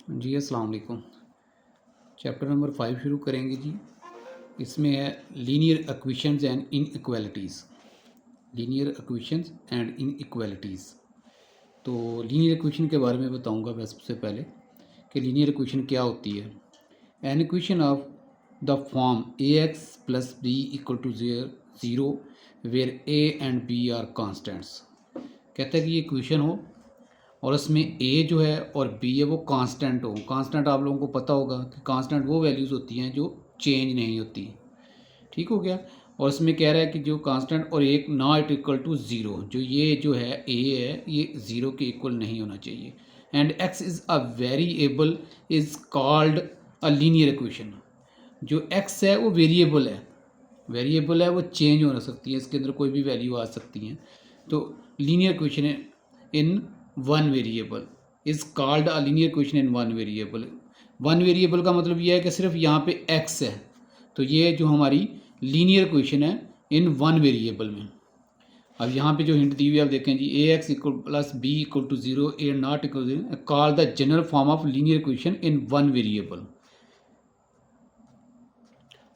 जी अस्सलाम वालेकुम। Chapter number 5 शुरू करेंगे जी। इसमें है linear equations and inequalities. Linear equations and inequalities. तो लीनियर इक्वेशन के बारे में बताऊंगा मैं सबसे पहले कि लीनियर इक्वेशन क्या होती है। An equation of the form A X plus B equal to zero where A and B are constants. कहता है कि ये इक्वेशन हो और उसमें ए जो है और बी है वो कांस्टेंट हो। कांस्टेंट आप लोगों को पता होगा कि कांस्टेंट वो वैल्यूज़ होती हैं जो चेंज नहीं होती। ठीक हो गया। और इसमें कह रहा है कि जो कांस्टेंट और एक नॉट इक्वल टू ज़ीरो, जो ये जो है ए है ये ज़ीरो के इक्वल नहीं होना चाहिए। And x is a variable is called a linear equation. जो एक्स है वो वेरिएबल है, वो चेंज हो सकती है, इसके अंदर कोई भी वैल्यू आ सकती है। तो linear equation in one variable is called a linear equation in one variable. One variable का मतलब यह है कि सिर्फ यहाँ पे एक्स है, तो ये जो हमारी लीनियर इक्वेशन है इन वन वेरिएबल में। अब यहाँ पे जो हिंट दी हुई है आप देखें जी, a x equal plus B equal to zero, a not equal to zero, call the general form of linear equation in one variable.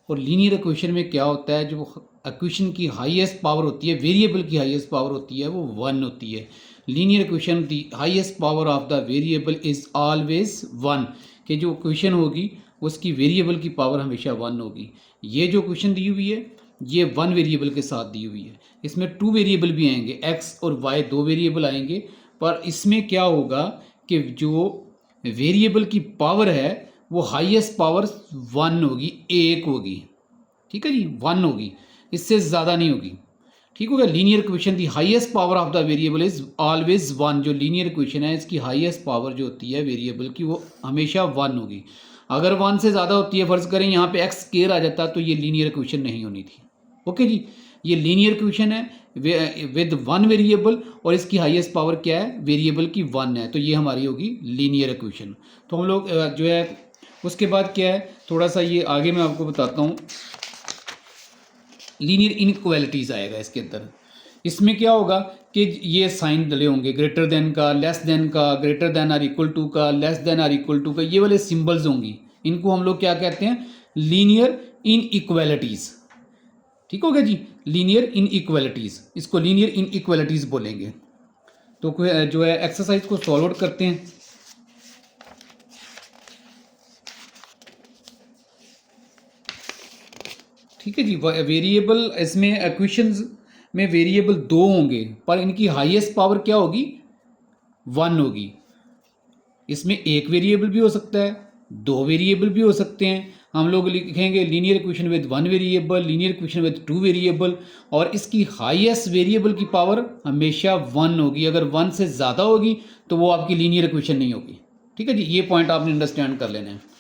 और लीनियर इक्वेशन में क्या होता है, जो इक्वेशन की हाईएस्ट पावर होती है, वेरिएबल की हाईएस्ट पावर होती है, वो वन होती है। Linear equation the highest power of the variable is always one, कि जो इक्वेशन होगी उसकी वेरिएबल की पावर हमेशा वन होगी। ये जो इक्वेशन दी हुई है ये वन वेरिएबल के साथ दी हुई है। इसमें टू वेरिएबल भी आएंगे, एक्स और वाई दो वेरिएबल आएंगे, पर इसमें क्या होगा कि जो वेरिएबल की पावर है वो हाईएस्ट पावर वन होगी, एक होगी। ठीक है जी, वन होगी, इससे ज़्यादा नहीं होगी। ठीक हो गया। Linear equation the highest power of the variable is always one. जो लीनियर इक्वेशन है इसकी हाईएस्ट पावर जो होती है वेरिएबल की वो हमेशा वन होगी। अगर वन से ज़्यादा होती है, फर्ज करें यहाँ पे एक्स स्क्वायर आ जाता तो ये लीनियर इक्वेशन नहीं होनी थी। ओके जी, ये लीनियर इक्वेशन है विद वन वेरिएबल और इसकी हाईएस्ट पावर क्या है, वेरिएबल की वन है, तो ये हमारी होगी लीनियर इक्वेशन। तो हम लोग जो है उसके बाद क्या है, थोड़ा सा ये आगे मैं आपको बताता हूँ। लीनियर इनइक्वालिटीज़ आएगा इसके अंदर। इसमें क्या होगा कि ये साइन डले होंगे, ग्रेटर देन का, लेस देन का, greater than or equal to का, less than or equal to का, ये वाले सिंबल्स होंगी। इनको हम लोग क्या कहते हैं, लीनियर इनइक्वालिटीज़। ठीक हो गया जी, लीनियर इनइक्वालिटीज़, इसको लीनियर इनइक्वालिटीज़ बोलेंगे। तो जो है एक्सरसाइज को सॉल्व आउट करते हैं। ठीक है जी, वेरिएबल इसमें इक्वेशंस में वेरिएबल दो होंगे पर इनकी हाईएस्ट पावर क्या होगी, वन होगी। इसमें एक वेरिएबल भी हो सकता है, दो वेरिएबल भी हो सकते हैं। हम लोग लिखेंगे linear equation with one variable, linear equation with two variable, और इसकी हाईएस्ट वेरिएबल की पावर हमेशा वन होगी। अगर वन से ज़्यादा होगी तो वो आपकी लीनियर इक्वेशन नहीं होगी। ठीक है जी, ये पॉइंट आपने अंडरस्टैंड कर लेना है।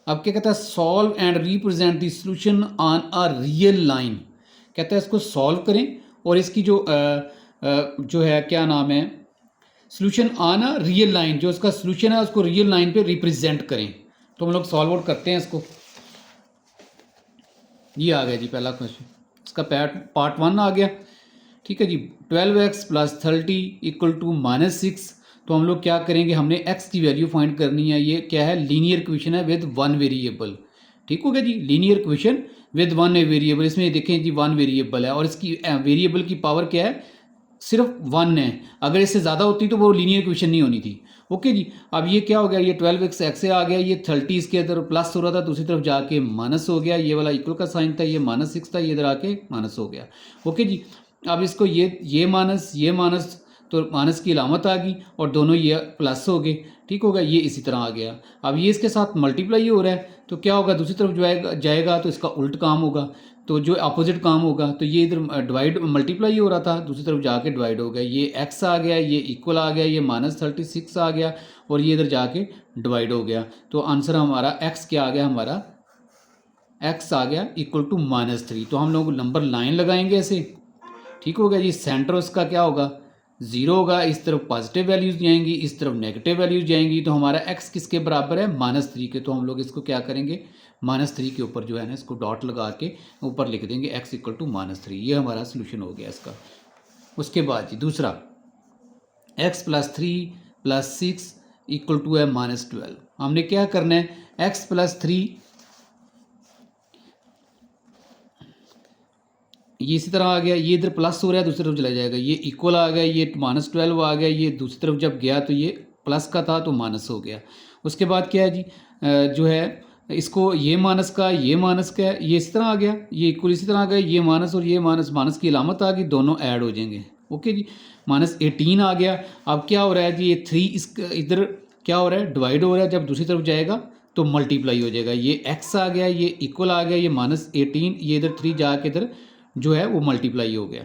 अब क्या कहता है, solve and represent the solution on a real line. कहता है इसको सॉल्व करें और इसकी जो है क्या नाम है, solution on a real line, जो इसका सॉल्यूशन है उसको रियल लाइन पे रिप्रेजेंट करें। तो हम लोग सॉल्व आउट करते हैं इसको। ये आ गया जी पहला क्वेश्चन, इसका पार्ट वन आ गया। ठीक है जी, 12x प्लस 30 इक्वल टू -6। तो हम लोग क्या करेंगे, हमने x की वैल्यू फाइंड करनी है। ये क्या है, लीनियर इक्वेशन है विद वन वेरिएबल। ठीक हो गया जी, linear equation with one variable. इसमें देखें जी वन वेरिएबल है और इसकी वेरिएबल की पावर क्या है, सिर्फ वन है। अगर इससे ज़्यादा होती तो वो लीनियर इक्वेशन नहीं होनी थी। ओके जी, अब ये क्या हो गया, ये 12x एक्स आ गया, ये 30 इसके अंदर प्लस हो रहा था, दूसरी तरफ जाके माइनस हो गया। ये वाला इक्वल का साइन था, ये -6 था, ये इधर आके माइनस हो गया। ओके जी, अब इसको ये माइनस तो माइनस की अलामत आ गई और दोनों ये प्लस हो गए। ठीक होगा, ये इसी तरह आ गया। अब ये इसके साथ मल्टीप्लाई हो रहा है तो क्या होगा, दूसरी तरफ जो जाएगा तो इसका उल्ट काम होगा, तो जो अपोजिट काम होगा। तो ये इधर डिवाइड मल्टीप्लाई हो रहा था, दूसरी तरफ जाके डिवाइड हो गया। ये एक्स आ गया, ये इक्वल आ गया, ये -36 आ गया और ये इधर जाके डिवाइड हो गया। तो आंसर हमारा एक्स क्या आ गया, हमारा एक्स आ गया इक्वल टू -3। तो हम लोग नंबर लाइन लगाएंगे ऐसे। ठीक हो गया जी, सेंटर उसका क्या होगा, जीरो होगा। इस तरफ पॉजिटिव वैल्यूज जाएंगी, इस तरफ नेगेटिव वैल्यूज जाएंगी। तो हमारा एक्स किसके बराबर है, -3 के। तो हम लोग इसको क्या करेंगे, -3 के ऊपर जो है ना इसको डॉट लगा के ऊपर लिख देंगे एक्स इक्वल टू -3। ये हमारा सोल्यूशन हो गया इसका। उसके बाद जी दूसरा, x plus 3 plus 6 equal to है -12। हमने क्या करना है, x प्लस 3 ये इसी तरह आ गया, ये इधर प्लस हो रहा है दूसरी तरफ चला जाएगा, ये इक्वल आ गया, ये -12 आ गया, ये दूसरी तरफ जब गया तो ये प्लस का था तो माइनस हो गया। उसके बाद क्या है जी, जो है इसको ये माइनस का ये इस तरह आ गया, ये इक्वल इसी तरह आ गया, ये माइनस और ये माइनस, माइनस की अलामत आ गई, दोनों ऐड हो जाएंगे। ओके जी, -18 आ गया। अब क्या हो रहा है जी, ये 3 इस इधर क्या हो रहा है, डिवाइड हो रहा है, जब दूसरी तरफ जाएगा तो मल्टीप्लाई हो जाएगा, ये x आ गया, ये इक्वल आ गया, ये -18, ये इधर 3 जाके इधर जो है वो मल्टीप्लाई हो गया,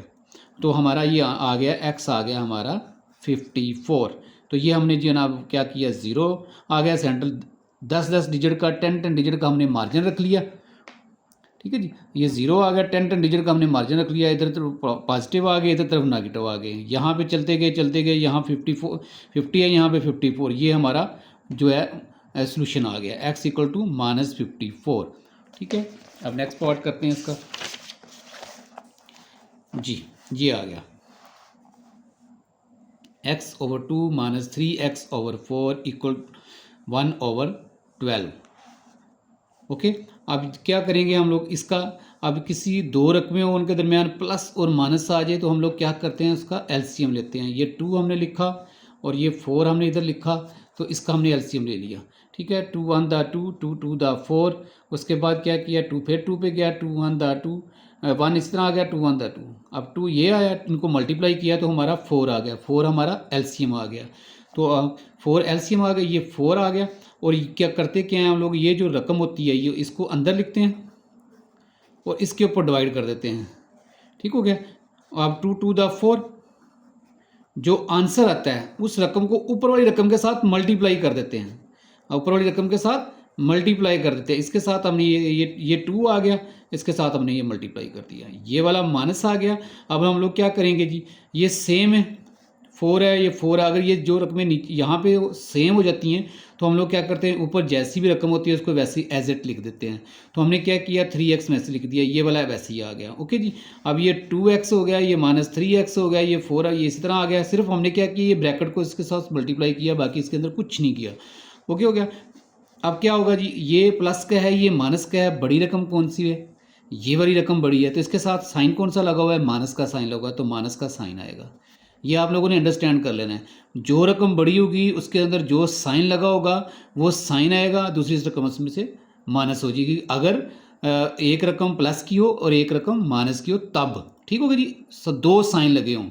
तो हमारा ये आ गया, x आ गया हमारा 54। तो ये हमने जनाब क्या किया, 0 आ गया सेंट्रल, 10 डिजिट का 10 डिजिट का हमने मार्जिन रख लिया। ठीक है जी, ये 0 आ गया, 10 डिजिट का हमने मार्जिन रख लिया, इधर तरफ पॉजिटिव आ गए, इधर तरफ नेगेटिव आ गए, यहाँ पे चलते गए यहाँ 50 है, यहाँ पे 54, ये हमारा जो है सोल्यूशन आ गया, x इक्वल टू -54। ठीक है, अब नेक्स्ट पार्ट करते हैं इसका जी, ये आ गया x/2 -3x/4 इक्वल 1/12। ओके, अब क्या करेंगे हम लोग इसका, अब किसी दो रकमें हो उनके दरमियान प्लस और माइनस आ जाए तो हम लोग क्या करते हैं, उसका एलसीएम लेते हैं। ये 2 हमने लिखा और ये 4 हमने इधर लिखा, तो इसका हमने एलसीएम ले लिया। ठीक है, 2 1 दा 2, 2 2 दा 4, उसके बाद क्या किया, 2 फिर 2 पे गया, 2 1 दा 2, 1 इस तरह आ गया, 2 1 दा 2, अब 2 ये आया, इनको मल्टीप्लाई किया तो हमारा 4 आ गया, 4 हमारा एलसीएम आ गया। तो 4 एलसीएम आ गया, ये 4 आ गया। और क्या करते क्या हैं हम लोग, ये जो रकम होती है ये इसको अंदर लिखते हैं और इसके ऊपर डिवाइड कर देते हैं। ठीक हो गया, अब 2 2 दा 4, जो आंसर आता है उस रकम को ऊपर वाली रकम के साथ मल्टीप्लाई कर देते हैं, ऊपर वाली रकम के साथ मल्टीप्लाई कर देते हैं। इसके साथ हमने ये 2 आ गया, इसके साथ हमने ये मल्टीप्लाई कर दिया, ये वाला माइनस आ गया। अब हम लोग क्या करेंगे जी, ये सेम है, 4 है, ये 4 अगर ये जो रकमें नीचे यहाँ पे सेम हो जाती हैं तो हम लोग क्या करते हैं, ऊपर जैसी भी रकम होती है उसको वैसे ही एज इट लिख देते हैं। तो हमने क्या किया, 3x में से लिख दिया, ये वाला वैसे ही आ गया। ओके जी, अब ये 2x हो गया, ये -3x हो गया, ये 4 ये इसी तरह आ गया। सिर्फ हमने क्या किया, ये ब्रैकेट को इसके साथ मल्टीप्लाई किया, बाकी इसके अंदर कुछ नहीं किया। ओके हो गया। अब क्या होगा जी, ये प्लस का है, ये माइनस का है, बड़ी रकम कौन सी है, ये वाली रकम बड़ी है, तो इसके साथ साइन कौन सा लगा हुआ है, माइनस का साइन लगा, तो माइनस का साइन आएगा। ये आप लोगों ने अंडरस्टैंड कर लेना है, जो रकम बड़ी होगी उसके अंदर जो साइन लगा होगा वो साइन आएगा, दूसरी रकम में से माइनस हो जाएगी। अगर एक रकम प्लस की हो और एक रकम माइनस की हो तब। ठीक होगा जी, दो साइन लगे हों,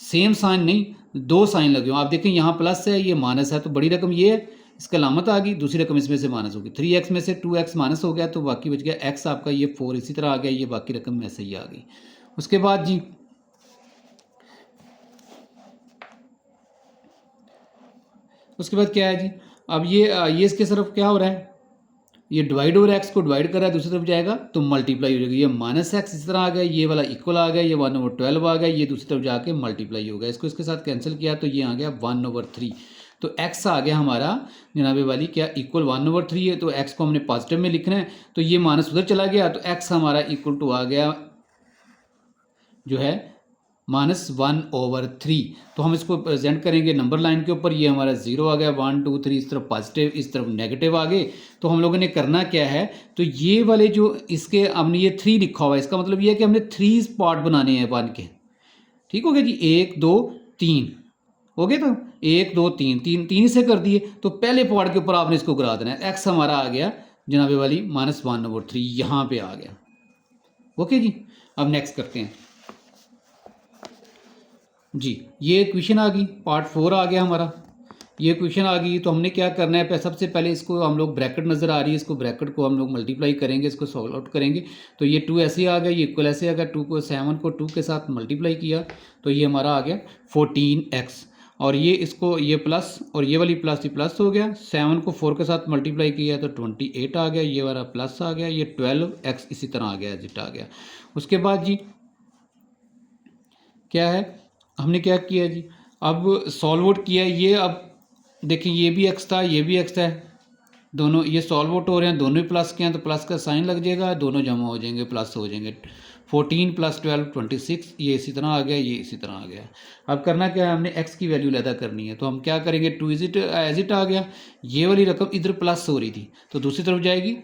सेम साइन नहीं, दो साइन लगे हों। आप देखें यहाँ प्लस है, ये माइनस है, तो बड़ी रकम ये है, इसका अलामत आ गई, दूसरी रकम इसमें से माइनस होगी। 3x में से 2x माइनस हो गया तो बाकी बच गया x आपका, ये 4 इसी तरह आ गया, ये बाकी रकम ऐसे ही आ गई। उसके बाद जी उसके बाद क्या है जी, अब ये इसके तरफ क्या हो रहा है, ये डिवाइड हो रहा है, एक्स को डिवाइड कर रहा है, दूसरी तरफ जाएगा तो मल्टीप्लाई हो जाएगी, ये -x इस तरह आ गया, ये वाला इक्वल आ गया, ये 1/12 आ गया, ये दूसरी तरफ जाके मल्टीप्लाई हो गया, इसको इसके साथ कैंसिल किया तो ये आ गया 1/3। तो x आ गया हमारा जनाबे वाली क्या, इक्वल 1/3 है, तो x को हमने पॉजिटिव में लिखना है, तो ये माइनस उधर चला गया, तो x हमारा इक्वल टू आ गया जो है -1/3। तो हम इसको प्रेजेंट करेंगे नंबर लाइन के ऊपर, ये हमारा 0 आ गया, 1 2 3 इस तरफ पॉजिटिव, इस तरफ नेगेटिव आ गए। तो हम लोगों ने करना क्या है, तो ये वाले जो इसके हमने ये 3 लिखा हुआ है, इसका मतलब ये है कि हमने 3 पार्ट बनाने हैं बन के। ठीक हो गया जी, 1 2 3 हो गए, तो 1 2 3 तीन से कर दिए, तो पहले पार्ट के ऊपर आपने इसको करा देना है। एक्स हमारा आ गया जनाबे वाली -1/3, यहाँ पे आ गया। ओके जी, अब नेक्स्ट करते हैं जी, ये क्वेश्चन आ गई, पार्ट 4 आ गया हमारा, ये क्वेश्चन आ गई। तो हमने क्या करना है, सबसे पहले इसको हम लोग ब्रैकेट नज़र आ रही है, इसको ब्रैकेट को हम लोग मल्टीप्लाई करेंगे, इसको सॉल्व आउट करेंगे। तो ये 2 ऐसे आ गया, ये इक्वल ऐसे आ गया, 7 को 2 के साथ मल्टीप्लाई किया तो ये हमारा आ गया 14x, और ये इसको ये प्लस और ये वाली प्लस, ये प्लस हो गया, 7 को 4 के साथ मल्टीप्लाई किया तो 28 आ गया, ये वाला प्लस आ गया, ये 12x इसी तरह आ गया, जिट आ गया। उसके बाद जी क्या है, हमने क्या किया जी, अब सॉल्व आउट किया, ये अब देखिए ये भी x था, ये भी x है, दोनों ये सॉल्व आउट हो रहे हैं, दोनों ही प्लस के हैं, तो प्लस का साइन लग जाएगा, दोनों जमा हो जाएंगे, प्लस हो जाएंगे। 14 + 12 26, ये इसी तरह आ गया, ये इसी तरह आ गया। अब करना क्या है, हमने x की वैल्यू लैदा करनी है, तो हम क्या करेंगे, 2 एज इट आ गया। ये वाली रकम इधर प्लस हो रही थी तो दूसरी तरफ जाएगी,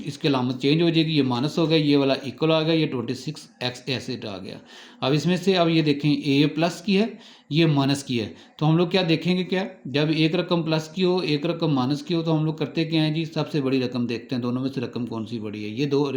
इसकी अलामत चेंज हो जाएगी, ये माइनस हो गया, ये वाला इक्वल आ गया, ये 26x एज इट आ गया। अब इसमें से अब ये देखें, ये प्लस की है, ये माइनस की है, तो हम लोग क्या देखेंगे, क्या जब एक रकम प्लस की हो एक रकम माइनस की हो तो हम लोग करते क्या हैं जी, सबसे बड़ी रकम देखते हैं, दोनों में से रकम कौन सी बड़ी है।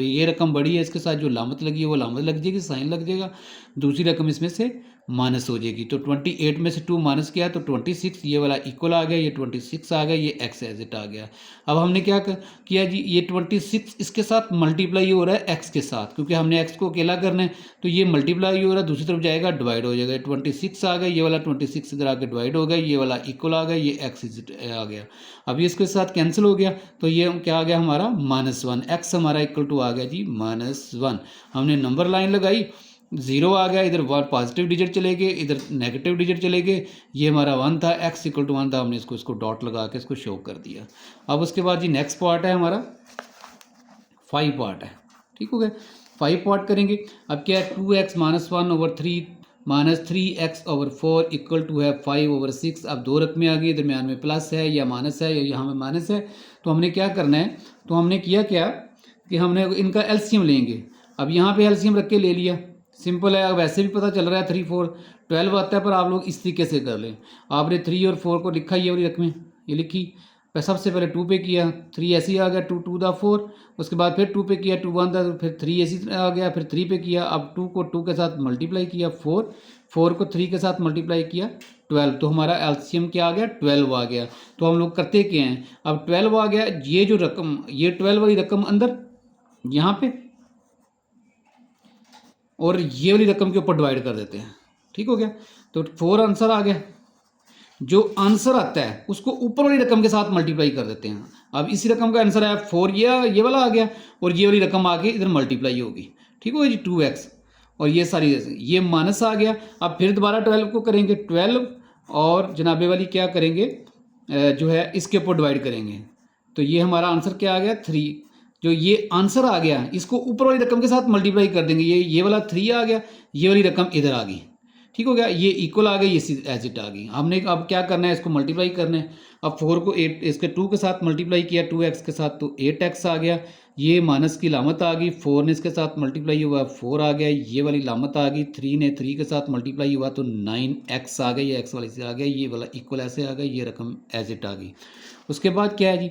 ये रकम बड़ी है, इसके साथ जो लामत लगी है वो लामत लग जाएगी, साइन लग जाएगा, दूसरी रकम इसमें से माइनस हो जाएगी। तो 28 में से 2 माइनस किया तो 26, ये वाला इक्वल आ गया, ये 26 आ गया, ये x एज इट आ गया। अब हमने क्या किया जी, ये 26 इसके साथ मल्टीप्लाई हो रहा है x के साथ, क्योंकि हमने x को अकेला करना है, तो ये मल्टीप्लाई हो रहा है, दूसरी तरफ जाएगा डिवाइड हो जाएगा, 26 आ गया, ये वाला 26 इधर आके डिवाइड हो गया, ये वाला इक्वल आ गया, ये x आ गया। अब ये इसके साथ कैंसिल हो गया, तो ये क्या आ गया हमारा -1, x हमारा इक्वल टू आ गया जी -1। हमने नंबर लाइन लगाई, 0 आ गया, इधर पॉजिटिव डिजिट चले गए, इधर नेगेटिव डिजिट चले गए, ये हमारा 1 था, x इक्वल टू 1 था, हमने इसको डॉट लगा के इसको शो कर दिया। अब उसके बाद जी नेक्स्ट पार्ट है हमारा 5 पार्ट है, ठीक हो गया, 5 पार्ट करेंगे। अब क्या है, 2x - 1/3 -3x/4 इक्वल टू है 5/6। अब दो रकमें आ गई, दरमियान में प्लस है या माइनस है, या यहाँ में माइनस है, तो हमने क्या करना है, तो हमने किया क्या कि हमने इनका एलसीएम लेंगे। अब यहाँ पे एलसीएम रख के ले लिया, सिंपल है, वैसे भी पता चल रहा है 3 4 12 आता है, पर आप लोग इस तरीके से कर लें। आपने 3 और 4 को लिखा, ये वाली रकमें ये लिखी, सबसे पहले 2 पे किया, 3 ऐसे ही आ गया, 2 2 दा 4, उसके बाद फिर 2 पे किया, 2 1 दा, फिर 3 ऐसे आ गया, फिर 3 पे किया, अब 2 को 2 के साथ मल्टीप्लाई किया 4 को 3 के साथ मल्टीप्लाई किया 12, तो हमारा एलसीएम क्या आ गया, 12 आ गया। तो हम लोग करते क्या हैं, अब 12 आ गया, ये जो रकम, ये 12 वाली रकम अंदर यहाँ पे, और ये वाली रकम के ऊपर डिवाइड कर देते हैं, ठीक हो गया। तो 4 आंसर आ गया, जो आंसर आता है उसको ऊपर वाली रकम के साथ मल्टीप्लाई कर देते हैं। अब इसी रकम का आंसर है 4, ये वाला आ गया, और ये वाली रकम आके इधर मल्टीप्लाई होगी, ठीक हो गया जी, 2x, और ये सारी ये माइनस आ गया। अब फिर दोबारा 12 को करेंगे, 12 और जनाबे वाली क्या करेंगे, जो है इसके ऊपर डिवाइड करेंगे, तो ये हमारा आंसर क्या आ गया, 3। जो ये आंसर आ गया इसको ऊपर वाली रकम के साथ मल्टीप्लाई कर देंगे, ये वाला 3 आ गया, ये वाली रकम इधर आ गई, ठीक हो गया, ये इक्वल आ गई, ये एज इट आ गई। हमने अब क्या करना है, इसको मल्टीप्लाई करना है। अब 4 को 8 इसके 2 के साथ मल्टीप्लाई किया 2x के साथ, तो 8x आ गया, ये माइनस की लामत आ गई, 4 ने इसके साथ मल्टीप्लाई हुआ 4 आ गया, ये वाली लामत आ गई, 3 ने 3 के साथ मल्टीप्लाई हुआ तो 9x आ गई, ये x वाली से आ गया, ये वाला इक्वल ऐसे आ गया, ये रकम एज इट आ गई। उसके बाद क्या है जी,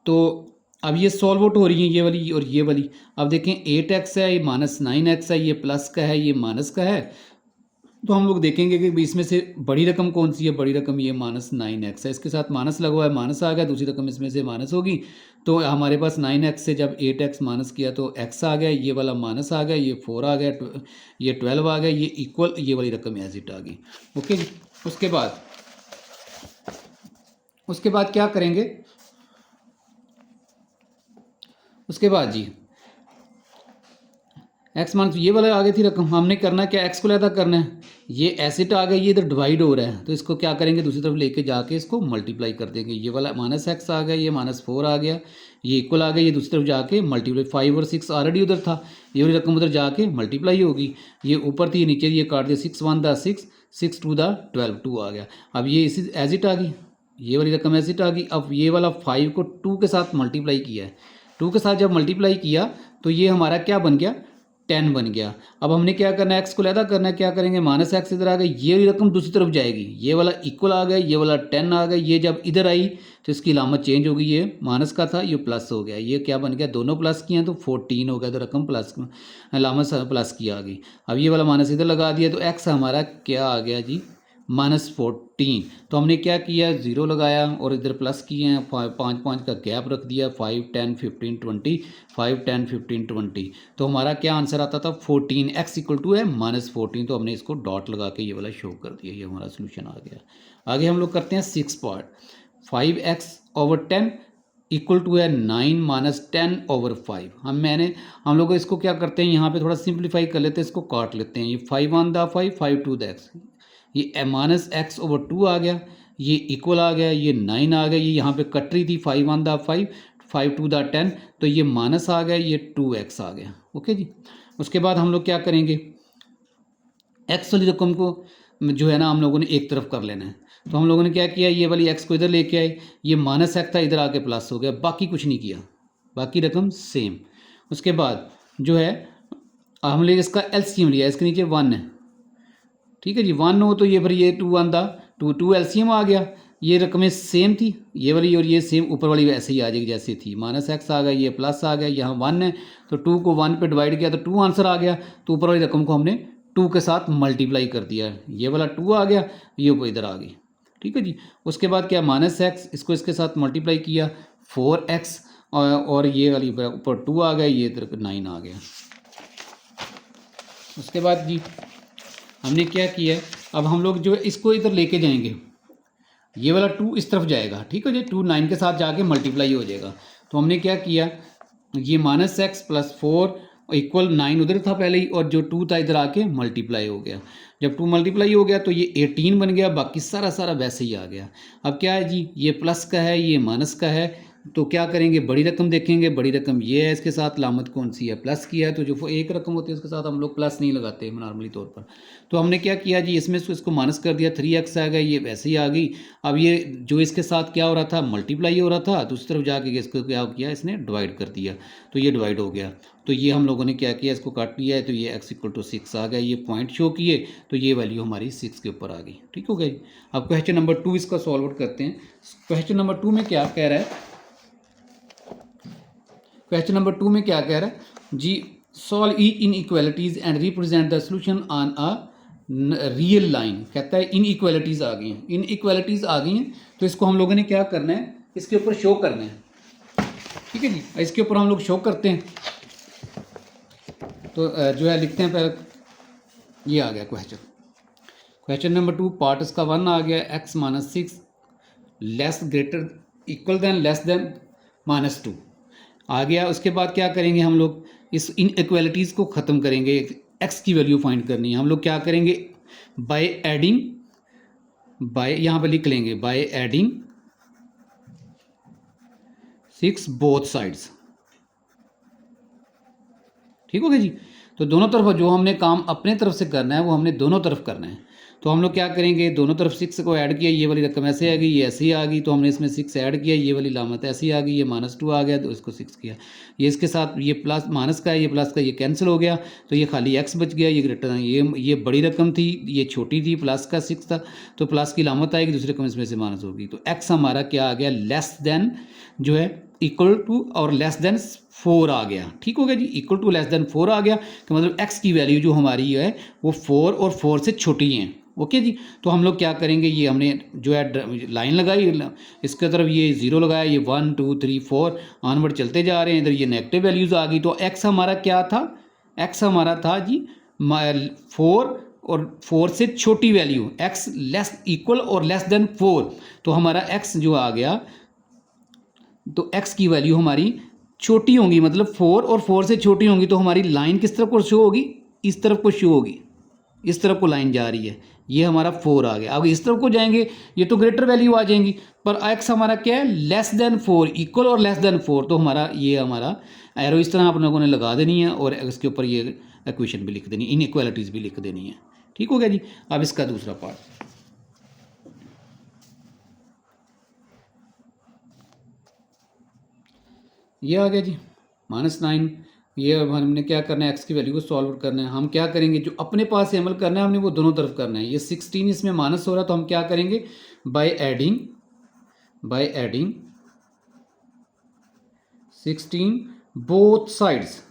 तो अब ये सॉल्व आउट हो रही है, ये वाली और ये वाली। अब देखें 8x है, ये -9x है, ये प्लस का है, ये माइनस का है, तो हम लोग देखेंगे कि इसमें से बड़ी रकम कौन सी है, बड़ी रकम ये -9x है, इसके साथ माइनस लगा हुआ है, माइनस आ गया, दूसरी रकम इसमें से माइनस होगी, तो हमारे पास 9x से जब 8x माइनस किया तो x आ गया, ये वाला माइनस आ गया, ये 4 आ गया, ये 12 आ गया, ये इक्वल, ये वाली रकम एज इट आ गई। ओके जी, उसके बाद क्या करेंगे, उसके बाद जी x मान ये वाला आ गई थी रकम, हमने करना क्या, x को लैदा करना है, ये एसिड आ गया, ये इधर डिवाइड हो रहा है, तो इसको क्या करेंगे, दूसरी तरफ लेके जाके इसको मल्टीप्लाई कर देंगे, ये वाला -x आ गया, ये -4 आ गया, ये इक्वल आ गया, ये दूसरी तरफ जाके मल्टीप्लाई, 5 और 6 ऑलरेडी उधर था, ये वाली रकम उधर जाके मल्टीप्लाई होगी, ये ऊपर थी, नीचे ये काट दिया, 6 1 दा 6, 6 2 दा 12, 2 आ गया। अब ये इसी एज इट आ गई, ये वाली रकम एज इट आ गई। अब ये वाला 5 को 2 के साथ मल्टीप्लाई किया है, 2 के साथ जब मल्टीप्लाई किया तो ये हमारा क्या बन गया, 10 बन गया। अब हमने क्या करना है, x को लैदा करना है, क्या करेंगे, -x इधर आ गई, ये रकम दूसरी तरफ जाएगी, ये वाला इक्वल आ गया, ये वाला 10 आ गया, ये जब इधर आई तो इसकी लामत चेंज हो गई, ये माइनस का था, ये प्लस हो गया, ये क्या बन गया, दोनों प्लस किए हैं तो 14 हो गया, तो रकम प्लस, लामत प्लस की आ गई। अब ये वाला माइनस इधर लगा दिया, तो x हमारा क्या आ गया जी, -14। तो हमने क्या किया, 0 लगाया और इधर प्लस किए हैं, 5 5 का गैप रख दिया, 5 10 15 20, 5 10 15 20, तो हमारा क्या आंसर आता था, 14, x इक्वल टू है -14, तो हमने इसको डॉट लगा के ये वाला शो कर दिया, ये हमारा सोल्यूशन आ गया। आगे हम लोग करते हैं 6 पार्ट, 5x/10 इक्वल टू है 9 - 10/5। हम लोग इसको क्या करते हैं, यहाँ पे थोड़ा सिंप्लीफाई कर लेते हैं, इसको काट लेते हैं, ये 5 1 दा 5, 5 2 दा x, ये -x/2 आ गया, ये इक्वल आ गया, ये 9 आ गया, ये यहाँ पे कट रही थी, 5 1 दा 5, 5 2 दा 10, तो ये माइनस आ गया, ये 2x आ गया। ओके जी, उसके बाद हम लोग क्या करेंगे, एक्स वाली रकम को जो है ना हम लोगों ने एक तरफ कर लेना है। तो हम लोगों ने क्या किया, ये वाली एक्स को इधर लेके आए, ये माइनस एक्स था इधर आके प्लस हो गया, बाकी कुछ नहीं किया, बाकी रकम सेम। उसके बाद जो है हमने इसका एलसीएम लिया, इसके नीचे 1 है, ठीक है जी। 1 हो तो ये फिर ये 2 1 था, 2 एलसीएम आ गया। ये रकमें सेम थी, ये वाली और ये सेम, ऊपर वाली वैसे ही आ जाएगी जैसे थी, माइनस एक्स आ गया, ये प्लस आ गया, यहाँ 1 है तो 2 को 1 पे डिवाइड किया तो 2 आंसर आ गया। तो ऊपर वाली रकम को हमने 2 के साथ मल्टीप्लाई कर दिया, ये वाला 2 आ गया, ये ऊपर इधर आ गई, ठीक है जी। उसके बाद क्या, माइनस एक्स, इसको इसके साथ मल्टीप्लाई किया 4x, और ये वाली ऊपर 2 आ गया, ये इधर 9 आ गया। उसके बाद जी हमने क्या किया है, अब हम लोग जो है इसको इधर लेके जाएंगे, ये वाला 2 इस तरफ जाएगा, ठीक है जी, 2 9 के साथ जाके मल्टीप्लाई हो जाएगा। तो हमने क्या किया, ये माइनस एक्स प्लस 4 इक्वल 9 उधर था पहले ही, और जो 2 था इधर आके मल्टीप्लाई हो गया। जब 2 मल्टीप्लाई हो गया तो ये 18 बन गया, बाकी सारा सारा वैसे ही आ गया। अब क्या है जी, ये प्लस का है, ये माइनस का है, तो क्या करेंगे, बड़ी रकम देखेंगे, बड़ी रकम ये है, इसके साथ लामत कौन सी है, प्लस की है। तो जो एक रकम होती है उसके साथ हम लोग प्लस नहीं लगाते नॉर्मली तौर पर। तो हमने क्या किया जी, इसमें से इसको माइनस कर दिया, 3x आ गया, ये वैसे ही आ गई। अब ये जो इसके साथ क्या हो रहा था, मल्टीप्लाई हो रहा था, तो उस तरफ जाके इसको क्या किया, इसने डिवाइड कर दिया, तो ये डिवाइड हो गया। तो ये हम लोगों ने क्या किया, इसको काट लिया है, तो ये x = 6 आ गया, ये पॉइंट शो किए, तो ये वैल्यू हमारी 6 के ऊपर आ गई, ठीक हो गया जी। अब क्वेश्चन नंबर 2 इसका सॉल्व आउट करते हैं। क्वेश्चन नंबर 2 में क्या कह रहा है, क्वेश्चन नंबर 2 में क्या कह रहा है जी, solve each inequalities and represent the solution on a real line. कहता है इनइक्वालिटीज आ गई हैं, इनइक्वालिटीज आ गई हैं, तो इसको हम लोगों ने क्या करना है, इसके ऊपर शो करना है, ठीक है जी। इसके ऊपर हम लोग शो करते हैं, तो जो है लिखते हैं पहले, ये आ गया क्वेश्चन। क्वेश्चन नंबर 2 पार्ट इसका 1 आ गया, x - 6 less greater equal than less than -2 आ गया। उसके बाद क्या करेंगे, हम लोग इस इनइक्वालिटीज़ को ख़त्म करेंगे, x की वैल्यू फाइंड करनी है। हम लोग क्या करेंगे, बाय एडिंग, बाय यहाँ पर लिख लेंगे, बाय एडिंग 6 बोथ साइड्स, ठीक हो गया जी। तो दोनों तरफ जो हमने काम अपने तरफ से करना है वो हमने दोनों तरफ करना है। तो हम लोग क्या करेंगे, दोनों तरफ 6 को ऐड किया, ये वाली रकम ऐसे आ गई, ये ऐसे ही आ गई, तो हमने इसमें 6 ऐड किया, ये वाली लामत ऐसी आ गई, ये -2 आ गया, तो इसको 6 किया, ये इसके साथ ये प्लस माइनस का है, ये प्लस का, ये कैंसिल हो गया, तो ये खाली x बच गया, ये ग्रेटर ये बड़ी रकम थी, ये छोटी थी, प्लस का 6 था, तो प्लस की लामत आएगी, दूसरी रकम इसमें से माइनस होगी, तो x हमारा क्या आ गया, लेस देन जो है इक्वल टू और लेस देन 4 आ गया, ठीक हो गया जी। इक्वल टू लेस देन 4 आ गया, तो मतलब x की वैल्यू जो हमारी है वो 4 और 4 से छोटी हैं, ओके जी। तो हम लोग क्या करेंगे, ये हमने जो है लाइन लगाई, इसके तरफ ये 0 लगाया, ये 1 2 3 4 ऑनवर्ड चलते जा रहे हैं, इधर ये नेगेटिव वैल्यूज़ आ गई, तो x हमारा क्या था, x हमारा था जी 4 और 4 से छोटी वैल्यू, x लेस इक्वल और लेस देन 4, तो हमारा x जो आ गया, तो x की वैल्यू हमारी छोटी होंगी, मतलब 4 और 4 से छोटी होंगी, तो हमारी लाइन किस तरफ को शो होगी, इस तरफ को शो होगी, इस तरफ को लाइन जा रही है, ये हमारा 4 आ गया। अब इस तरफ को जाएंगे, ये तो ग्रेटर वैल्यू आ जाएंगी, पर x हमारा क्या है, लेस देन 4, इक्वल और लेस देन 4, तो हमारा ये हमारा एरो इस तरह आप लोगों ने लगा देनी है, और इसके ऊपर ये इक्वेशन भी लिख देनी, इनइक्वालिटीज़ भी लिख देनी है, ठीक हो गया जी। अब इसका दूसरा पार्ट, ये आ गया जी -9, ये अब हमने क्या करना है, x की वैल्यू को सॉल्व करना है। हम क्या करेंगे, जो अपने पास से अमल करना है हमने वो दोनों तरफ करना है। ये 16 इसमें माइनस हो रहा है, तो हम क्या करेंगे, by adding 16 both sides,